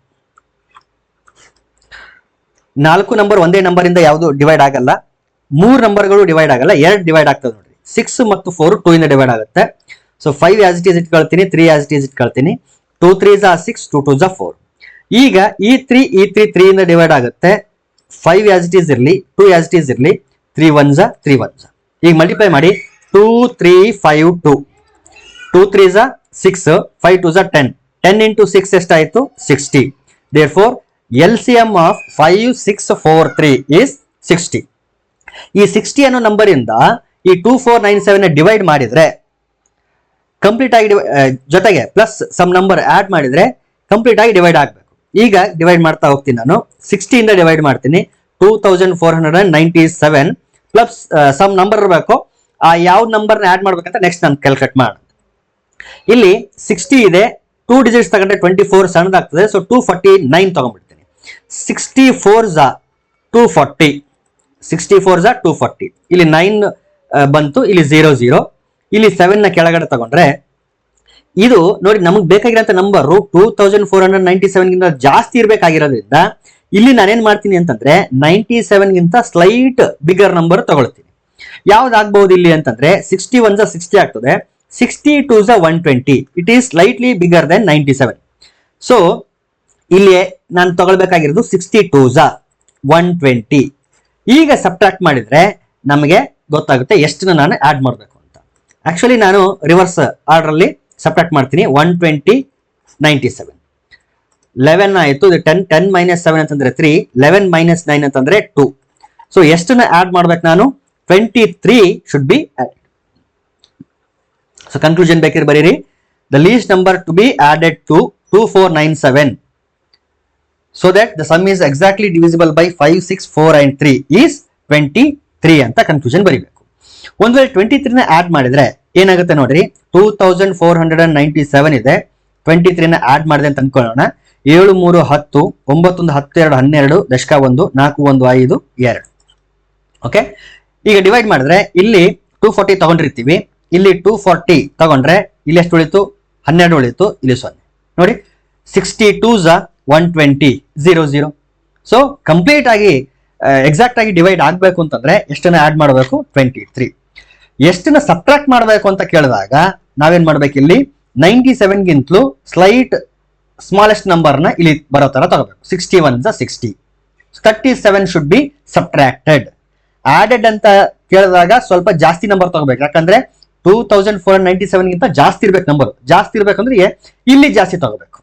4 ನಂಬರ್ ಒಂದೇ ನಂಬರ್ ಇಂದ ಯಾವುದು ಡಿವೈಡ್ ಆಗಲ್ಲ. 3 ನಂಬರ್ಗಳು ಡಿವೈಡ್ ಆಗಲ್ಲ, 2 ಡಿವೈಡ್ ಆಗ್ತದೆ ನೋಡ್ರಿ. 6 ಮತ್ತು 4 2 ಇಂದ ಡಿವೈಡ್ ಆಗುತ್ತೆ. ಸೊ 5 ಆಸ್ ಇಟ್ ಈಸ್ ಇಟ್ಕೊಳ್ತೀನಿ, 3 ಆಸ್ ಇಟ್ ಈಸ್ ಇಟ್ಕೊಳ್ತೀನಿ. 2 3s are 6, 2 2s are 4. ಈಗ ಈ 3 ಇಂದ ಡಿವೈಡ್ ಆಗುತ್ತೆ. 5 ಆಸ್ ಇಟ್ ಈಸ್ ಇರಲಿ, 2 ಆಸ್ ಇಟ್ ಈಸ್ ಇರಲಿ, 3 1s are 3 1s. ಈಗ ಮಲ್ಟಿಪ್ಲೈ ಮಾಡಿ 2 3 5 2 2 3s are 6, 5 2s are 10. 10 into 6 ಎಷ್ಟಾಯಿತು 60. Therefore LCM of 5643 is 60. ಈ 60 ಅನ್ನೋ ನಂಬರ್ ಇಂದ ಈ 2497 ಡಿವೈಡ್ ಮಾಡಿದ್ರೆ ಕಂಪ್ಲೀಟ್ ಆಗಿ ಜೊತೆಗೆ ಪ್ಲಸ್ ಸಮ್ ನಂಬರ್ ಆಡ್ ಮಾಡಿದ್ರೆ ಕಂಪ್ಲೀಟ್ ಆಗಿ ಡಿವೈಡ್ ಆಗಬೇಕು. ಈಗ ಡಿವೈಡ್ ಮಾಡ್ತಾ ಹೋಗ್ತೀನಿ ನಾನು. 60 ಇಂದ ಡಿವೈಡ್ ಮಾಡ್ತೀನಿ. 2497 ಪ್ಲಸ್ ಸಮ್ ನಂಬರ್ ಇರಬೇಕು. ಆ ಯಾವ ನಂಬರ್ನ ಆಡ್ ಮಾಡ್ಬೇಕಂತ ನೆಕ್ಸ್ಟ್ ನಾನು ಕ್ಯಾಲ್ಕುಲೇಟ್ ಮಾಡೋಣ. ಇಲ್ಲಿ 60 ಇದೆ, 2 ಡಿಜಿಟ್ಸ್ ತಗೊಂಡ್ರೆ 24 ಸಣ್ಣದಾಗ್ತದೆ. ಸೊ 249 ತಗೊಂಡ್ಬಿಡ್ತೀನಿ. 64 240, 64 240. ಇಲ್ಲಿ 9 ಬಂತು, ಇಲ್ಲಿ 00, ಇಲ್ಲಿ 7 ನ ಕೆಳಗಡೆ ತಗೊಂಡ್ರೆ ಇದು ನೋಡಿ ನಮಗೆ ಬೇಕಾಗಿರೋಂಥ ನಂಬರು 2497 ಗಿಂತ ಜಾಸ್ತಿ ಇರಬೇಕಾಗಿರೋದ್ರಿಂದ ಇಲ್ಲಿ ನಾನೇನ್ ಮಾಡ್ತೀನಿ ಅಂತಂದ್ರೆ 97 ಗಿಂತ ಸ್ಲೈಟ್ ಬಿಗರ್ ನಂಬರ್ ತಗೊಳ್ತೀನಿ. ಯಾವ್ದಾಗಬಹುದು ಇಲ್ಲಿ ಅಂತಂದ್ರೆ 61 60 ಆಗ್ತದೆ, 62 120. It is slightly bigger then 97. So ಇಲ್ಲಿ ನಾನು ತಗೊಳ್ಬೇಕಾಗಿರೋದು 62 120. ಈಗ ಸಬ್ಟ್ರಾಕ್ಟ್ ಮಾಡಿದ್ರೆ ನಮಗೆ ಗೊತ್ತಾಗುತ್ತೆ ಎಷ್ಟನ್ನ ನಾನು ಆಡ್ ಮಾಡಬೇಕು ಅಂತ. ಆಕ್ಚುಲಿ ನಾನು ರಿವರ್ಸ್ ಆರ್ಡರ್ ಅಲ್ಲಿ ಸಬ್ಟ್ರಾಕ್ಟ್ ಮಾಡ್ತೀನಿ. 120 97 11 ಆಯಿತು. 10 ಮೈನಸ್ 7 ಅಂತಂದ್ರೆ 3, 11 ಮೈನಸ್ 9 ಅಂತಂದ್ರೆ 2. ಸೊ ಎಷ್ಟನ್ನ ಆಡ್ ಮಾಡ್ಬೇಕು ನಾನು? 23 should be add. So conclusion ಬೇಕಿದ್ರೆ ಬರೀರಿ. The least number to be added to 2497 so that the sum is exactly divisible by 5, 6, 4 and 3 is 23 ಅಂತ ಕನ್ಕ್ಲೂಷನ್ ಬರೀಬೇಕು. ಒಂದ್ ವೇಳೆ 23 ನ ಆಡ್ ಮಾಡಿದ್ರೆ ಏನಾಗುತ್ತೆ ನೋಡ್ರಿ. 2497 ಇದೆ, 23 ನ ಆಡ್ ಮಾಡಿದೆ ಅಂತ ಅನ್ಕೊಳ್ಳೋಣ. 7 3 10, 9 1 10 2 12, ದಶಕ 1 4 1 5 2. ಓಕೆ, ಈಗ ಡಿವೈಡ್ ಮಾಡಿದ್ರೆ ಇಲ್ಲಿ 240 ತಗೊಂಡಿರ್ತೀವಿ. ಇಲ್ಲಿ 240 ತಗೊಂಡ್ರೆ ಇಲ್ಲಿ ಎಷ್ಟು ಉಳಿತು? 12 ಉಳಿತು. ಇಲ್ಲಿ 0 ನೋಡಿ. 62 120 00. ಸೊ ಕಂಪ್ಲೀಟ್ ಆಗಿ ಎಕ್ಸಾಕ್ಟ್ ಆಗಿ ಡಿವೈಡ್ ಆಗ್ಬೇಕು ಅಂತಂದ್ರೆ ಎಷ್ಟನ್ನ ಆಡ್ ಮಾಡಬೇಕು? 23. ಎಷ್ಟನ್ನ ಸಬ್ಟ್ರಾಕ್ಟ್ ಮಾಡಬೇಕು ಅಂತ ಕೇಳಿದಾಗ ನಾವೇನ್ ಮಾಡ್ಬೇಕು? ಇಲ್ಲಿ 97 ಗಿಂತಲೂ ಸ್ಲೈಟ್ ಸ್ಮಾಲೆಸ್ಟ್ ನಂಬರ್ನ ಇಲ್ಲಿ ಬರೋ ತರ ತಗೋಬೇಕು. 61 60. 37 ಶುಡ್ ಬಿ ಸಬ್ಟ್ರಾಕ್ಟೆಡ್. ಆಡೆಡ್ ಅಂತ ಕೇಳಿದಾಗ ಸ್ವಲ್ಪ ಜಾಸ್ತಿ ನಂಬರ್ ತಗೋಬೇಕು. ಯಾಕಂದ್ರೆ 2497 ಗಿಂತ ಜಾಸ್ತಿ ಇರ್ಬೇಕು ನಂಬರ್. ಜಾಸ್ತಿ ಇರ್ಬೇಕಂದ್ರೆ ಇಲ್ಲಿ ಜಾಸ್ತಿ ತಗೋಬೇಕು.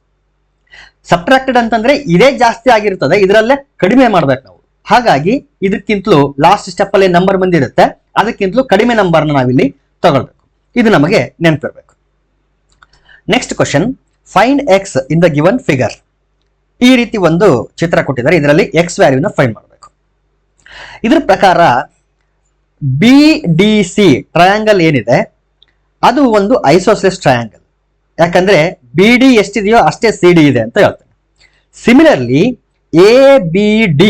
ಸಬ್ಟ್ರಾಕ್ಟೆಡ್ ಅಂತಂದ್ರೆ ಇದೇ ಜಾಸ್ತಿ ಆಗಿರ್ತದೆ, ಇದರಲ್ಲೇ ಕಡಿಮೆ ಮಾಡ್ಬೇಕು ನಾವು. ಹಾಗಾಗಿ ಇದಕ್ಕಿಂತಲೂ ಲಾಸ್ಟ್ ಸ್ಟೆಪ್ ಅಲ್ಲಿ ನಂಬರ್ ಬಂದಿರುತ್ತೆ, ಅದಕ್ಕಿಂತಲೂ ಕಡಿಮೆ ನಂಬರ್ನ ನಾವಿಲ್ಲಿ ತಗೊಳ್ಬೇಕು. ಇದು ನಮಗೆ ನೆನಪಿರ್ಬೇಕು. Next question, find X in the given figure. ಈ ರೀತಿ ಒಂದು ಚಿತ್ರ ಕೊಟ್ಟಿದ್ದಾರೆ, ಇದರಲ್ಲಿ ಎಕ್ಸ್ ವ್ಯಾಲ್ಯೂನ ಫೈಂಡ್ ಮಾಡಬೇಕು. ಇದ್ರ ಪ್ರಕಾರ BDC ಟ್ರಯಾಂಗಲ್ ಏನಿದೆ ಅದು ಒಂದು ಐಸೋಸೆಲೆಸ್ ಟ್ರಯಾಂಗಲ್. ಯಾಕಂದ್ರೆ BD ಎಷ್ಟಿದೆಯೋ ಅಷ್ಟೇ CD ಇದೆ ಅಂತ ಹೇಳ್ತಾನೆ. ಸಿಮಿಲರ್ಲಿ ABD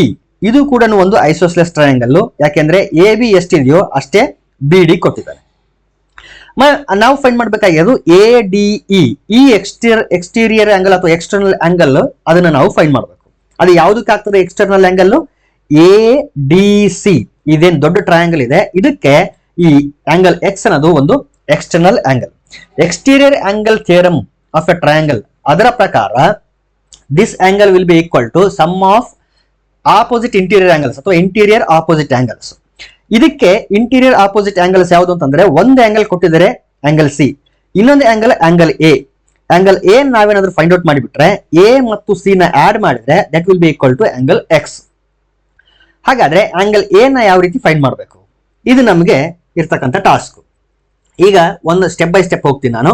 ಇದು ಕೂಡ ಒಂದು ಐಸೋಸೆಲೆಸ್ ಟ್ರಯಾಂಗಲ್. ಯಾಕೆಂದ್ರೆ AB ಎಷ್ಟಿದೆಯೋ ಅಷ್ಟೇ BD ಕೊಟ್ಟಿದ್ದಾರೆ. ನಾವು ಫೈಂಡ್ ಮಾಡ್ಬೇಕಾಗಿರೋದು ADE, ಈ ಎಕ್ಸ್ಟೀರಿಯರ್ ಆಂಗಲ್ ಅಥವಾ ಎಕ್ಸ್ಟರ್ನಲ್ ಆಂಗಲ್, ಅದನ್ನ ನಾವು ಫೈಂಡ್ ಮಾಡಬೇಕು. ಅದು ಯಾವುದಕ್ಕಾಗ್ತದೆ ಎಕ್ಸ್ಟರ್ನಲ್ ಆಂಗಲ್? ADC. ಇದೇನು ದೊಡ್ಡ ಟ್ರಯಾಂಗಲ್ ಇದೆ, ಇದಕ್ಕೆ ಈ ಆಂಗಲ್ X ಅನ್ನೋದು ಒಂದು external angle. Exterior angle theorem of a triangle ಅದರ ಪ್ರಕಾರ this angle will be equal to sum of opposite interior angles ಅಥವಾ ಇಂಟೀರಿಯರ್ ಆಪೋಸಿಟ್ ಆಂಗಲ್ಸ್. ಇದಕ್ಕೆ ಇಂಟೀರಿಯರ್ ಆಪೋಸಿಟ್ ಆಂಗಲ್ಸ್ ಯಾವುದು ಅಂತಂದ್ರೆ ಒಂದು ಆಂಗಲ್ ಕೊಟ್ಟಿದ್ದಾರೆ ಆಂಗಲ್ ಸಿ, ಇನ್ನೊಂದು ಆಂಗಲ್ ಎ. ಆಂಗಲ್ ಎ ನಾವೇನಾದ್ರೂ ಫೈಂಡ್ ಔಟ್ ಮಾಡಿಬಿಟ್ರೆ ಎ ಮತ್ತು ಸಿ ನ ಆಡ್ ಮಾಡಿದ್ರೆ that will be equal to angle x. ಹಾಗಾದ್ರೆ ಆಂಗಲ್ ಎ ನ ಯಾವ ರೀತಿ ಫೈಂಡ್ ಮಾಡಬೇಕು? ಇದು ನಮಗೆ ಇರ್ತಕ್ಕಂಥ ಟಾಸ್ಕ್. ಈಗ ಒಂದು ಸ್ಟೆಪ್ ಬೈ ಸ್ಟೆಪ್ ಹೋಗ್ತೀನಿ ನಾನು.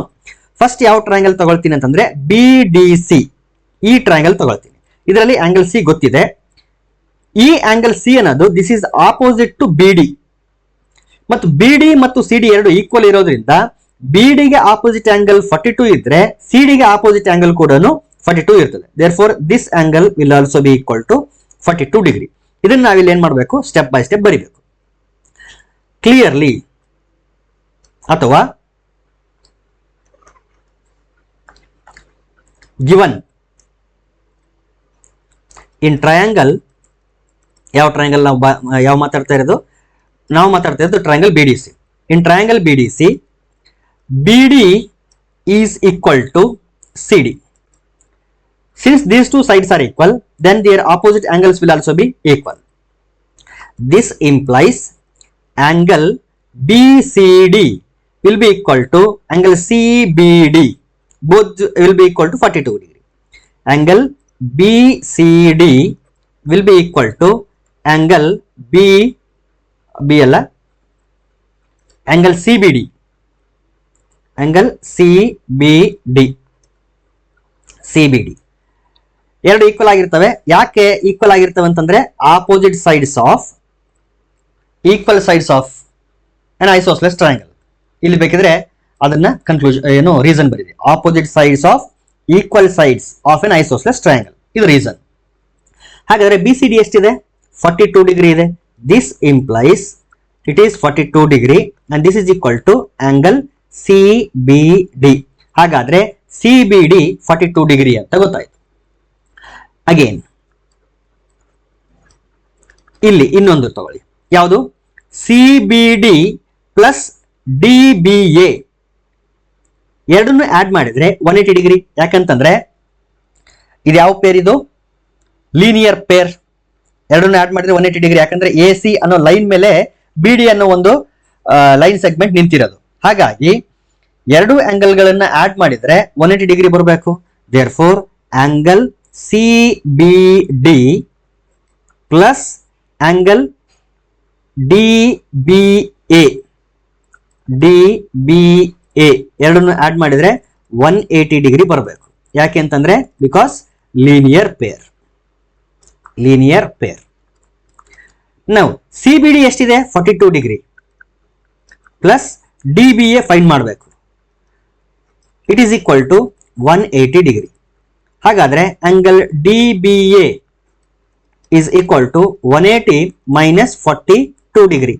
ಫಸ್ಟ್ ಯಾವ ಟ್ರಯಾಂಗಲ್ ತಗೊಳ್ತೀನಿ ಅಂತಂದ್ರೆ BDC, ಈ ಟ್ರಯಾಂಗಲ್ ತಗೊಳ್ತೀನಿ. ಇದರಲ್ಲಿ ಆಂಗಲ್ ಸಿ ಗೊತ್ತಿದೆ. ಈ ಆಂಗಲ್ ಸಿ ಅನ್ನೋದು this is opposite to BD, ಮತ್ತು BD ಮತ್ತು CD ಎರಡು ಈಕ್ವಲ್ ಇರೋದ್ರಿಂದ BD ಗೆ ಆಪೋಸಿಟ್ ಆಂಗಲ್ 42 ಇದ್ರೆ CD ಗೆ ಆಪೋಸಿಟ್ ಆಂಗಲ್ ಕೂಡ 42 ಇರ್ತದೆ. Therefore this angle will also be equal to 42 degree. ಇದನ್ನ ನಾವಿಲ್ಲಿ ಏನ್ ಮಾಡಬೇಕು? ಸ್ಟೆಪ್ ಬೈ ಸ್ಟೆಪ್ ಬರೀಬೇಕು. ಕ್ಲಿಯರ್ಲಿ ಅಥವಾ ಗಿವನ್ ಇನ್ ಟ್ರಯಾಂಗಲ್, ಯಾವ ಟ್ರಯಾಂಗಲ್ ನಾವು ಮಾತಾಡ್ತಾ ಇರೋದು? ನಾವು ಮಾತಾಡ್ತಾ ಇರೋದು triangle BDC. In triangle BDC, BD is equal to CD. Since these two sides are equal, then their opposite angles will also be equal. This implies angle BCD will be equal to angle CBD. Both will be equal to 42 degree. Angle BCD will be equal to angle B ಅಲ್ಲ, angle CBD. angle CBD ಎರಡು equal ಆಗಿರ್ತವೆ. ಯಾಕೆ equal ಆಗಿರ್ತವೆ ಅಂತಂದ್ರೆ opposite sides of equal sides of an isosceles triangle. ಇಲ್ಲಿ ಬೇಕಿದ್ರೆ ಅದನ್ನ conclusion reason ಬರೀರಿ. Opposite sides of equal sides of an isosceles triangle, ಇದು ರೀಸನ್. ಹಾಗಾದ್ರೆ BCD ಎಷ್ಟಿದೆ? 42 ಡಿಗ್ರಿ ಇದೆ. This implies it is 42 degree and this is equal to angle CBD. ಹಾಗಾದ್ರೆ CBD 42 degree ಅಂತ ಗೊತ್ತಾಯ್ತು. ಅಗೇನ್ ಇಲ್ಲಿ ಇನ್ನೊಂದು ತಗೊಳ್ಳಿ, ಯಾವುದು? CBD ಪ್ಲಸ್ DBA ಎರಡನ್ನು ಆಡ್ ಮಾಡಿದ್ರೆ 180 ಡಿಗ್ರಿ. ಯಾಕಂತಂದ್ರೆ ಇದು ಯಾವ ಪೇರ್? ಇದು ಲೀನಿಯರ್ ಪೇರ್. ಎರಡನ್ನು ಆಡ್ ಮಾಡಿದ್ರೆ 180 ಡಿಗ್ರಿ. ಯಾಕಂದ್ರೆ AC ಅನ್ನೋ ಲೈನ್ ಮೇಲೆ BD ಅನ್ನೋ ಒಂದು ಲೈನ್ ಸೆಗ್ಮೆಂಟ್ ನಿಂತಿರೋದು. ಹಾಗಾಗಿ ಎರಡು ಆಂಗಲ್ ಗಳನ್ನ ಆಡ್ ಮಾಡಿದ್ರೆ 180 ಡಿಗ್ರಿ ಬರಬೇಕು. Therefore angle CBD plus angle DBA ಎರಡನ್ನು ಆಡ್ ಮಾಡಿದ್ರೆ 180 ಡಿಗ್ರಿ ಬರಬೇಕು. ಯಾಕೆ ಅಂತಂದ್ರೆ ಬಿಕಾಸ್ ಲೀನಿಯರ್ ಪೇರ್. ನಾವು CBD ಎಷ್ಟಿದೆ? 42 ಡಿಗ್ರಿ ಪ್ಲಸ್ DBA ಫೈಂಡ್ ಮಾಡಬೇಕು. It is equal to 180 degree. ಹಾಗಾದ್ರೆ angle DBA is equal to 180 minus 42 degree.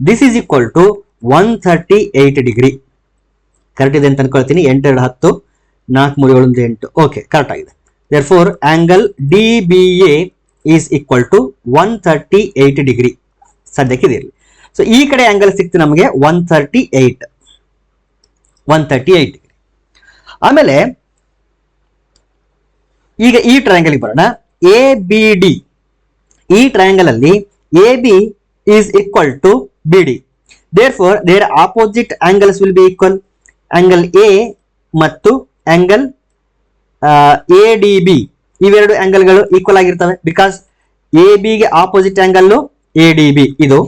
This is equal to 138 degree. Correct ಇದೆ ಅಂತ ಅನ್ಕೊಳ್ತೀನಿ. 8 2 10 4 3 7 8. ಓಕೆ, ಕರೆಕ್ಟ್ ಆಗಿದೆ. Therefore angle DBA is equal to 138 degree. ಸದ್ಯಕ್ಕೆ ಇದೆ. So ಈ ಕಡೆ ಆಂಗಲ್ ಸಿಕ್ತು ನಮಗೆ 138 ಡಿಗ್ರಿ. ಆಮೇಲೆ ಈಗ ಈ ಟ್ರಯಾಂಗಲ್ ಬರೋಣ. ABD. ಈ ಟ್ರಯಾಂಗಲ್ ಅಲ್ಲಿ AB is equal to BD. Therefore their opposite angles will be equal. Angle A ಮತ್ತು angle ADB ಇವೆರಡು ಆಂಗಲ್ ಗಳು ಈಕ್ವಲ್ ಆಗಿರ್ತವೆ. ಬಿಕಾಸ್ AB ಗೆ ಆಪೋಸಿಟ್ ಆಂಗಲ್ ADB, ಇದು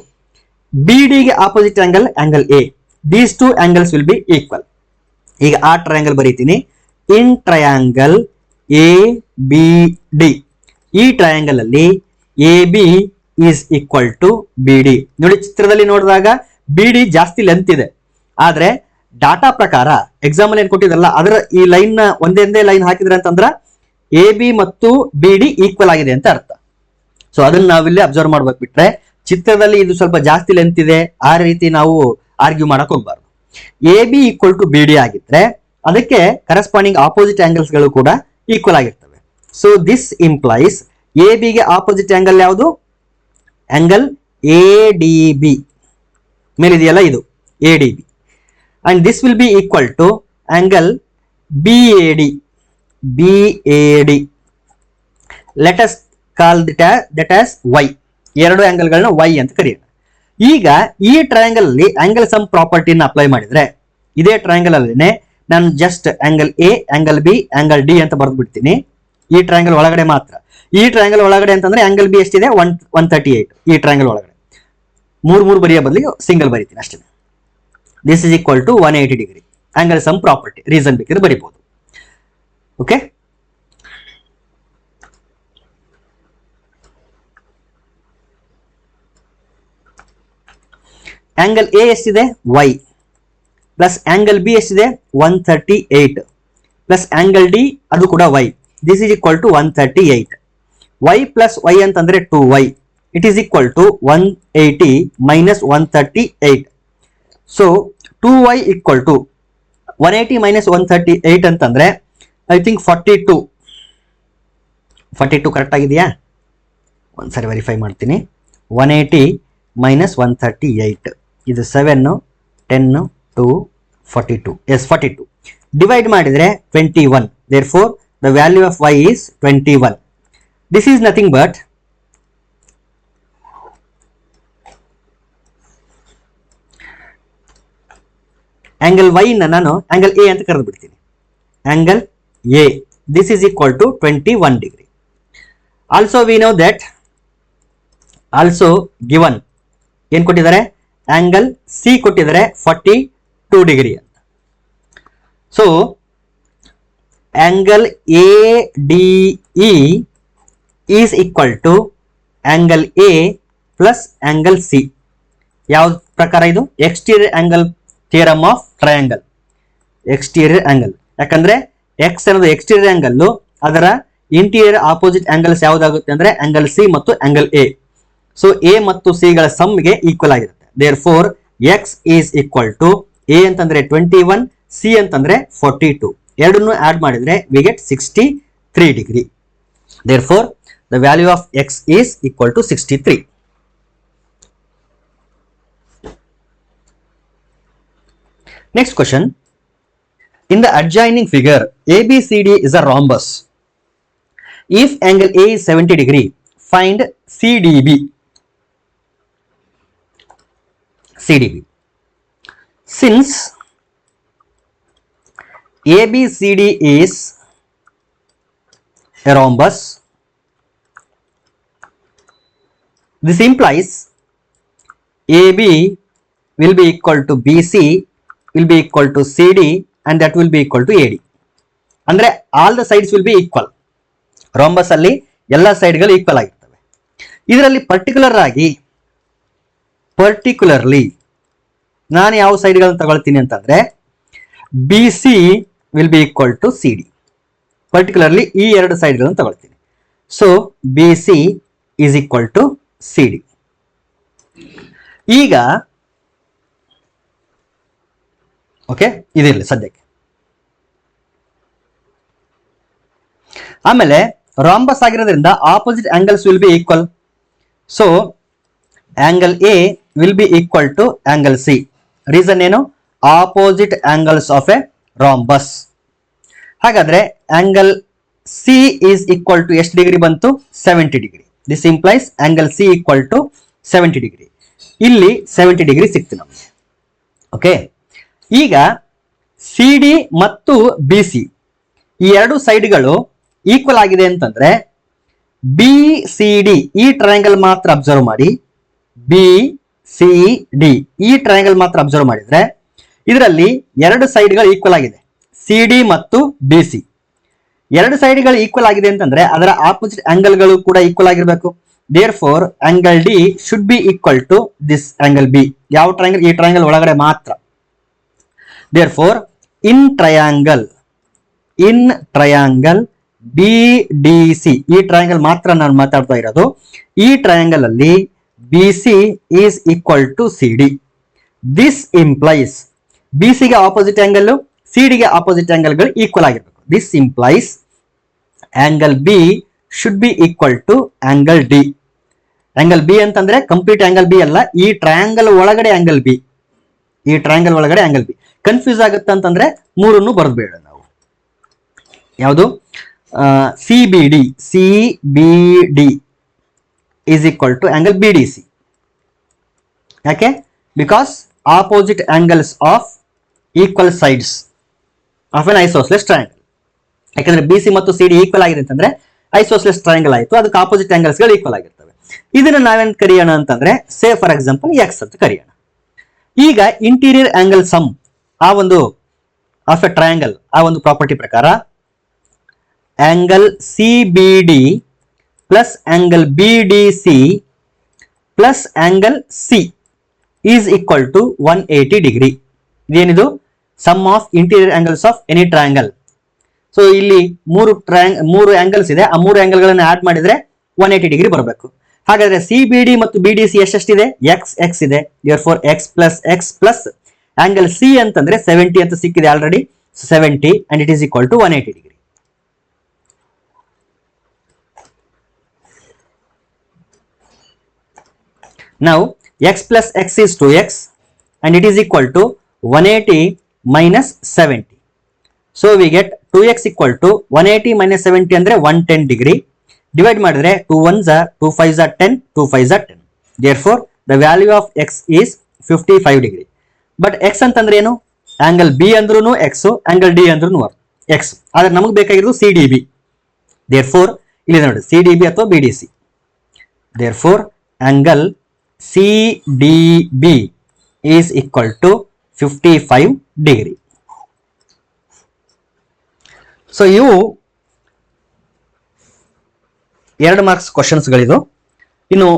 BD ಗೆ opposite angle A. These two angles will be equal. ಈಗ ಆ triangle ಬರೀತೀನಿ. ಇನ್ ಟ್ರಯಾಂಗಲ್ ABD, ಈ ಟ್ರಯಾಂಗಲ್ ಅಲ್ಲಿ AB is equal to BD. ನೋಡಿ, ಚಿತ್ರದಲ್ಲಿ ನೋಡಿದಾಗ BD ಜಾಸ್ತಿ ಲೆಂತ್ ಇದೆ. ಆದ್ರೆ ಡಾಟಾ ಪ್ರಕಾರ ಎಕ್ಸಾಮ್ ಅಲ್ಲಿ ಏನ್ ಕೊಟ್ಟಿದ್ರಲ್ಲ ಅದರ ಈ ಲೈನ್ ನ ಒಂದೇ ಲೈನ್ ಹಾಕಿದ್ರೆ ಅಂತಂದ್ರ AB ಮತ್ತು BD ಈಕ್ವಲ್ ಆಗಿದೆ ಅಂತ ಅರ್ಥ. ಸೊ ಅದನ್ನ ನಾವಿಲ್ಲಿ ಅಬ್ಸರ್ವ್ ಮಾಡ್ಬೇಕು. ಬಿಟ್ರೆ ಚಿತ್ರದಲ್ಲಿ ಇದು ಸ್ವಲ್ಪ ಜಾಸ್ತಿ ಲೆಂತ್ ಇದೆ, ಆ ರೀತಿ ನಾವು ಆರ್ಗ್ಯೂ ಮಾಡಕ್ ಹೋಗ್ಬಾರ್ದು. AB ಈಕ್ವಲ್ ಟು BD ಆಗಿದ್ರೆ ಅದಕ್ಕೆ ಕರೆಸ್ಪಾಂಡಿಂಗ್ ಆಪೋಸಿಟ್ ಆಂಗಲ್ಸ್ ಗಳು ಕೂಡ ಈಕ್ವಲ್ ಆಗಿರ್ತವೆ. ಸೊ ದಿಸ್ ಇಂಪ್ಲೈಸ್ AB ಗೆ ಆಪೋಸಿಟ್ ಆಂಗಲ್ ಯಾವುದು? ಆಂಗಲ್ ADB ಮೇಲಿದೆಯಲ್ಲ, ಇದು ADB. And this will be equal to angle BAD. Let us call that as Y. ಎರಡು ಆಂಗಲ್ ಗಳನ್ನ Y ಅಂತ ಕರೆಯೋಣ. ಈಗ ಈ ಟ್ರಯಾಂಗಲ್ ಅಲ್ಲಿ ಆಂಗಲ್ ಸಮ್ ಪ್ರಾಪರ್ಟಿನ ಅಪ್ಲೈ ಮಾಡಿದ್ರೆ ಇದೇ ಟ್ರಯಾಂಗಲ್ ಅಲ್ಲಿನೇ ನಾನು just angle A, angle B, angle D ಅಂತ ಬರೆದು ಬಿಡ್ತೀನಿ. ಈ ಟ್ರಯಾಂಗಲ್ ಒಳಗಡೆ ಮಾತ್ರ. ಈ ಟ್ರಯಾಂಗಲ್ ಒಳಗಡೆ ಅಂತಂದ್ರೆ ಆಂಗಲ್ B ಎಷ್ಟಿದೆ? 138. ಈ ಟ್ರಯಾಂಗಲ್ ಒಳಗಡೆ ಮೂರು ಬರೆಯೋ ಬದಲಿಗೆ ಸಿಂಗಲ್ ಬರೀತೀನಿ ಅಷ್ಟೇ. This is equal to 180 degree. Angle sum property reason ಬೇಕಿದ್ರೆ ಬರೀಬಹುದು. ಓಕೆ, ಆಂಗಲ್ A ಎಷ್ಟಿದೆ? Y ಪ್ಲಸ್ ಆಂಗಲ್ B ಎಷ್ಟಿದೆ? 138 ಪ್ಲಸ್ ಆಂಗಲ್ D ಅದು ಕೂಡ Y. This is equal to 138. Y plus Y ಅಂತಂದ್ರೆ 2Y. It is equal to 180 minus 138. So 2Y equal to 180 minus 138 ಅಂತಂದ್ರೆ I think 42 correct ಆಗಿದೆಯಾ? ಒಂದ್ಸರಿ verify ಮಾಡ್ತೀನಿ. 180 minus 138 ಇದು 7 10 2 42. S, 42 divide ಮಾಡಿದ್ರೆ 21. therefore the value of Y is 21. this is nothing but angle Y ನ ನಾನು angle A ಅಂತ ಕರೆದು ಬಿಡ್ತೀನಿ. Angle A, this is equal to 21 degree. Also we know that also given ಏನ್ ಕೊಟ್ಟಿದ್ದಾರೆ, ಆಂಗಲ್ ಸಿ ಕೊಟ್ಟಿದ್ದಾರೆ 42 degree ಅಂತ. So angle a d e is equal to angle a plus angle c. ಯಾವ ಪ್ರಕಾರ ಇದು? Exterior angle theorem of triangle. Exterior angle, ಯಾಕಂದ್ರೆ x ಅನ್ನೋದು exterior angle, ಅದರ ಇಂಟೀರಿಯರ್ ಆಪೋಸಿಟ್ ಆಂಗಲ್ಸ್ ಯಾವ್ದಾಗುತ್ತೆ ಅಂದ್ರೆ ಆಂಗಲ್ ಸಿ ಮತ್ತು ಆಂಗಲ್ ಎ. ಸೊ ಎ ಮತ್ತು ಸಿ ಗಳ ಸಮ್ ಗೆ ಈಕ್ವಲ್ ಆಗಿರುತ್ತೆ. Therefore x is equal to A ಅಂತಂದ್ರೆ 21, ಸಿ ಅಂತಂದ್ರೆ 42. ಎರಡನ್ನು ಆಡ್ ಮಾಡಿದ್ರೆ we get 63 degree. Therefore the value of x is equal to 63. Next question. In the adjoining figure, ABCD is a rhombus. If angle A is 70 degree, find CDB. CDB. Since ABCD is a rhombus, this implies AB will be equal to BC will be equal to CD and that will be equal to AD. ಅಂದ್ರೆ all the sides will be equal. Rhombus ಅಲ್ಲಿ ಎಲ್ಲ ಸೈಡ್ಗಳು equal ಆಗಿರ್ತವೆ. ಇದರಲ್ಲಿ particularly ನಾನು ಯಾವ ಸೈಡ್ಗಳನ್ನು ತಗೊಳ್ತೀನಿ ಅಂತಂದ್ರೆ BC will be equal to CD. Particularly ಈ ಎರಡು ಸೈಡ್ಗಳನ್ನು ತಗೊಳ್ತೀನಿ. So BC is equal to CD. ಈಗ ಓಕೆ, ಇದಿರಲಿ ಸದ್ಯಕ್ಕೆ. ಆಮೇಲೆ ರಾಂಬಸ್ ಆಗಿರೋದ್ರಿಂದ opposite angles will be equal. So angle A will be equal to angle C. Reason ಏನು? Opposite angles of a rhombus. ಹಾಗಾದ್ರೆ angle C is equal to ಎಷ್ಟು degree ಬಂತು? 70 degree. This implies angle C equal to 70 degree. ಇಲ್ಲಿ 70 degree ಸಿಕ್ತು ನಮಗೆ. Okay, ಈಗ C D ಮತ್ತು B C ಈ ಎರಡು ಸೈಡ್ಗಳು ಈಕ್ವಲ್ ಆಗಿದೆ ಅಂತಂದ್ರೆ ಬಿ ಸಿ ಡಿ ಈ ಟ್ರಯಾಂಗಲ್ ಮಾತ್ರ ಅಬ್ಸರ್ವ್ ಮಾಡಿ. ಬಿ ಸಿ ಡಿ ಈ ಟ್ರಯಾಂಗಲ್ ಮಾತ್ರ ಅಬ್ಸರ್ವ್ ಮಾಡಿದ್ರೆ ಇದರಲ್ಲಿ ಎರಡು ಸೈಡ್ಗಳು ಈಕ್ವಲ್ ಆಗಿದೆ, ಸಿ ಡಿ ಮತ್ತು ಬಿ ಸಿ. ಎರಡು ಸೈಡ್ಗಳು ಈಕ್ವಲ್ ಆಗಿದೆ ಅಂತಂದ್ರೆ ಅದರ ಆಪೋಸಿಟ್ ಆಂಗಲ್ಗಳು ಕೂಡ ಈಕ್ವಲ್ ಆಗಿರಬೇಕು. Therefore angle D should be equal to this angle B. ಯಾವ ಟ್ರಯಾಂಗಲ್? ಈ ಟ್ರಯಾಂಗಲ್ ಒಳಗಡೆ ಮಾತ್ರ. Therefore, in triangle BDC ಈ ಟ್ರಯಾಂಗಲ್ ಮಾತ್ರ ನಾನು ಮಾತಾಡ್ತಾ ಇರೋದು. ಈ ಟ್ರಯಾಂಗಲ್ ಅಲ್ಲಿ BC is equal to CD. This implies BC ಗೆ ಆಪೋಸಿಟ್ ಆಂಗಲ್, CD ಗೆ ಆಪೋಸಿಟ್ ಆಂಗಲ್ಗಳು ಈಕ್ವಲ್ ಆಗಿರಬೇಕು. This implies angle B should be equal to angle D. Angle B ಅಂತಂದ್ರೆ ಕಂಪ್ಲೀಟ್ ಆಂಗಲ್ B ಅಲ್ಲ, ಈ ಟ್ರಯಾಂಗಲ್ ಒಳಗಡೆ ಆಂಗಲ್ B. ಈ triangle ಒಳಗಡೆ angle B. Confuse ಆಗುತ್ತೆ ಅಂತಂದ್ರೆ ಮೂರನ್ನು ಬರೆದ್ಬೇಡ ನಾವು. ಯಾವುದು? CBD is equal to angle BDC. ಯಾಕೆ? Because opposite angles of equal sides of an isosceles triangle. ಯಾಕಂದ್ರೆ BC ಮತ್ತು CD ಈಕ್ವಲ್ ಆಗಿದೆ ಅಂತಂದ್ರೆ ಐಸೋಸ್ಲೆಸ್ ಟ್ರಯಾಂಗಲ್ ಆಯಿತು, ಅದಕ್ಕೆ ಆಪೋಸಿಟ್ ಆಂಗಲ್ಸ್ ಗಳು ಈಕ್ವಲ್ ಆಗಿರ್ತವೆ. ಇದನ್ನ ನಾವೇನ್ ಕರೆಯೋಣ ಅಂತಂದ್ರೆ ಸೇ ಫಾರ್ ಎಕ್ಸಾಂಪಲ್ X ಅಂತ ಕರೆಯೋಣ. ಈಗ ಇಂಟೀರಿಯರ್ ಆಂಗಲ್ ಸಮ್ ಆ ಒಂದು ಆಫ್ ಎ ಟ್ರಯಾಂಗಲ್ ಆ ಒಂದು ಪ್ರಾಪರ್ಟಿ ಪ್ರಕಾರ angle CBD plus angle BDC plus angle C is equal to 180 degree. ಇದೇನಿದು? Sum of interior angles of any triangle. So ಇಲ್ಲಿ ಮೂರು ಆಂಗಲ್ಸ್ ಇದೆ, ಆ ಮೂರು ಆಂಗಲ್ ಗಳನ್ನು ಆಡ್ ಮಾಡಿದ್ರೆ 180 ಡಿಗ್ರಿ ಬರಬೇಕು. ಹಾಗಾದ್ರೆ CBD ಮತ್ತು BDC ಎಷ್ಟೆಷ್ಟಿದೆ? x ಇದೆ. therefore x plus angle C ಅಂತಂದ್ರೆ 70 ಅಂತ ಸಿಕ್ಕಿದೆ already. 70 and it is equal to 180 degree. Now x plus x is 2x and it is equal to 180 minus 70. So we get 2x equal to 180 minus 70 ಅಂದ್ರೆ 110 degree. Divide ಮಾಡಿದ್ರೆ 2 1s are 2 5s are 10, 2 5s are 10. Therefore the value of x is 55 degree. But x ಅಂತಂದ್ರೆ ಏನು? Angle B ಅಂದ್ರೂ x, angle D ಅಂದ್ರೂ x. ಆದ್ರೆ ನಮಗೆ ಬೇಕಾಗಿರೋದು CDB. Therefore ಇಲ್ಲಿ ನೋಡಿ ಸಿ ಡಿ ಬಿ ಅಥವಾ B D C. Therefore angle C D B is equal to 55 degree. So ಇವು 2 ಮಾರ್ಕ್ಸ್ ಕ್ವಶನ್ಸ್ಗಳಿದು. ಇನ್ನು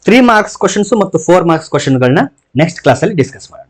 3 ಮಾರ್ಕ್ಸ್ ಕ್ವಶನ್ಸ್ ಮತ್ತು 4 ಮಾರ್ಕ್ಸ್ ಕ್ವಶನ್ಗಳನ್ನ ನೆಕ್ಸ್ಟ್ ಕ್ಲಾಸಲ್ಲಿ ಡಿಸ್ಕಸ್ ಮಾಡೋಣ.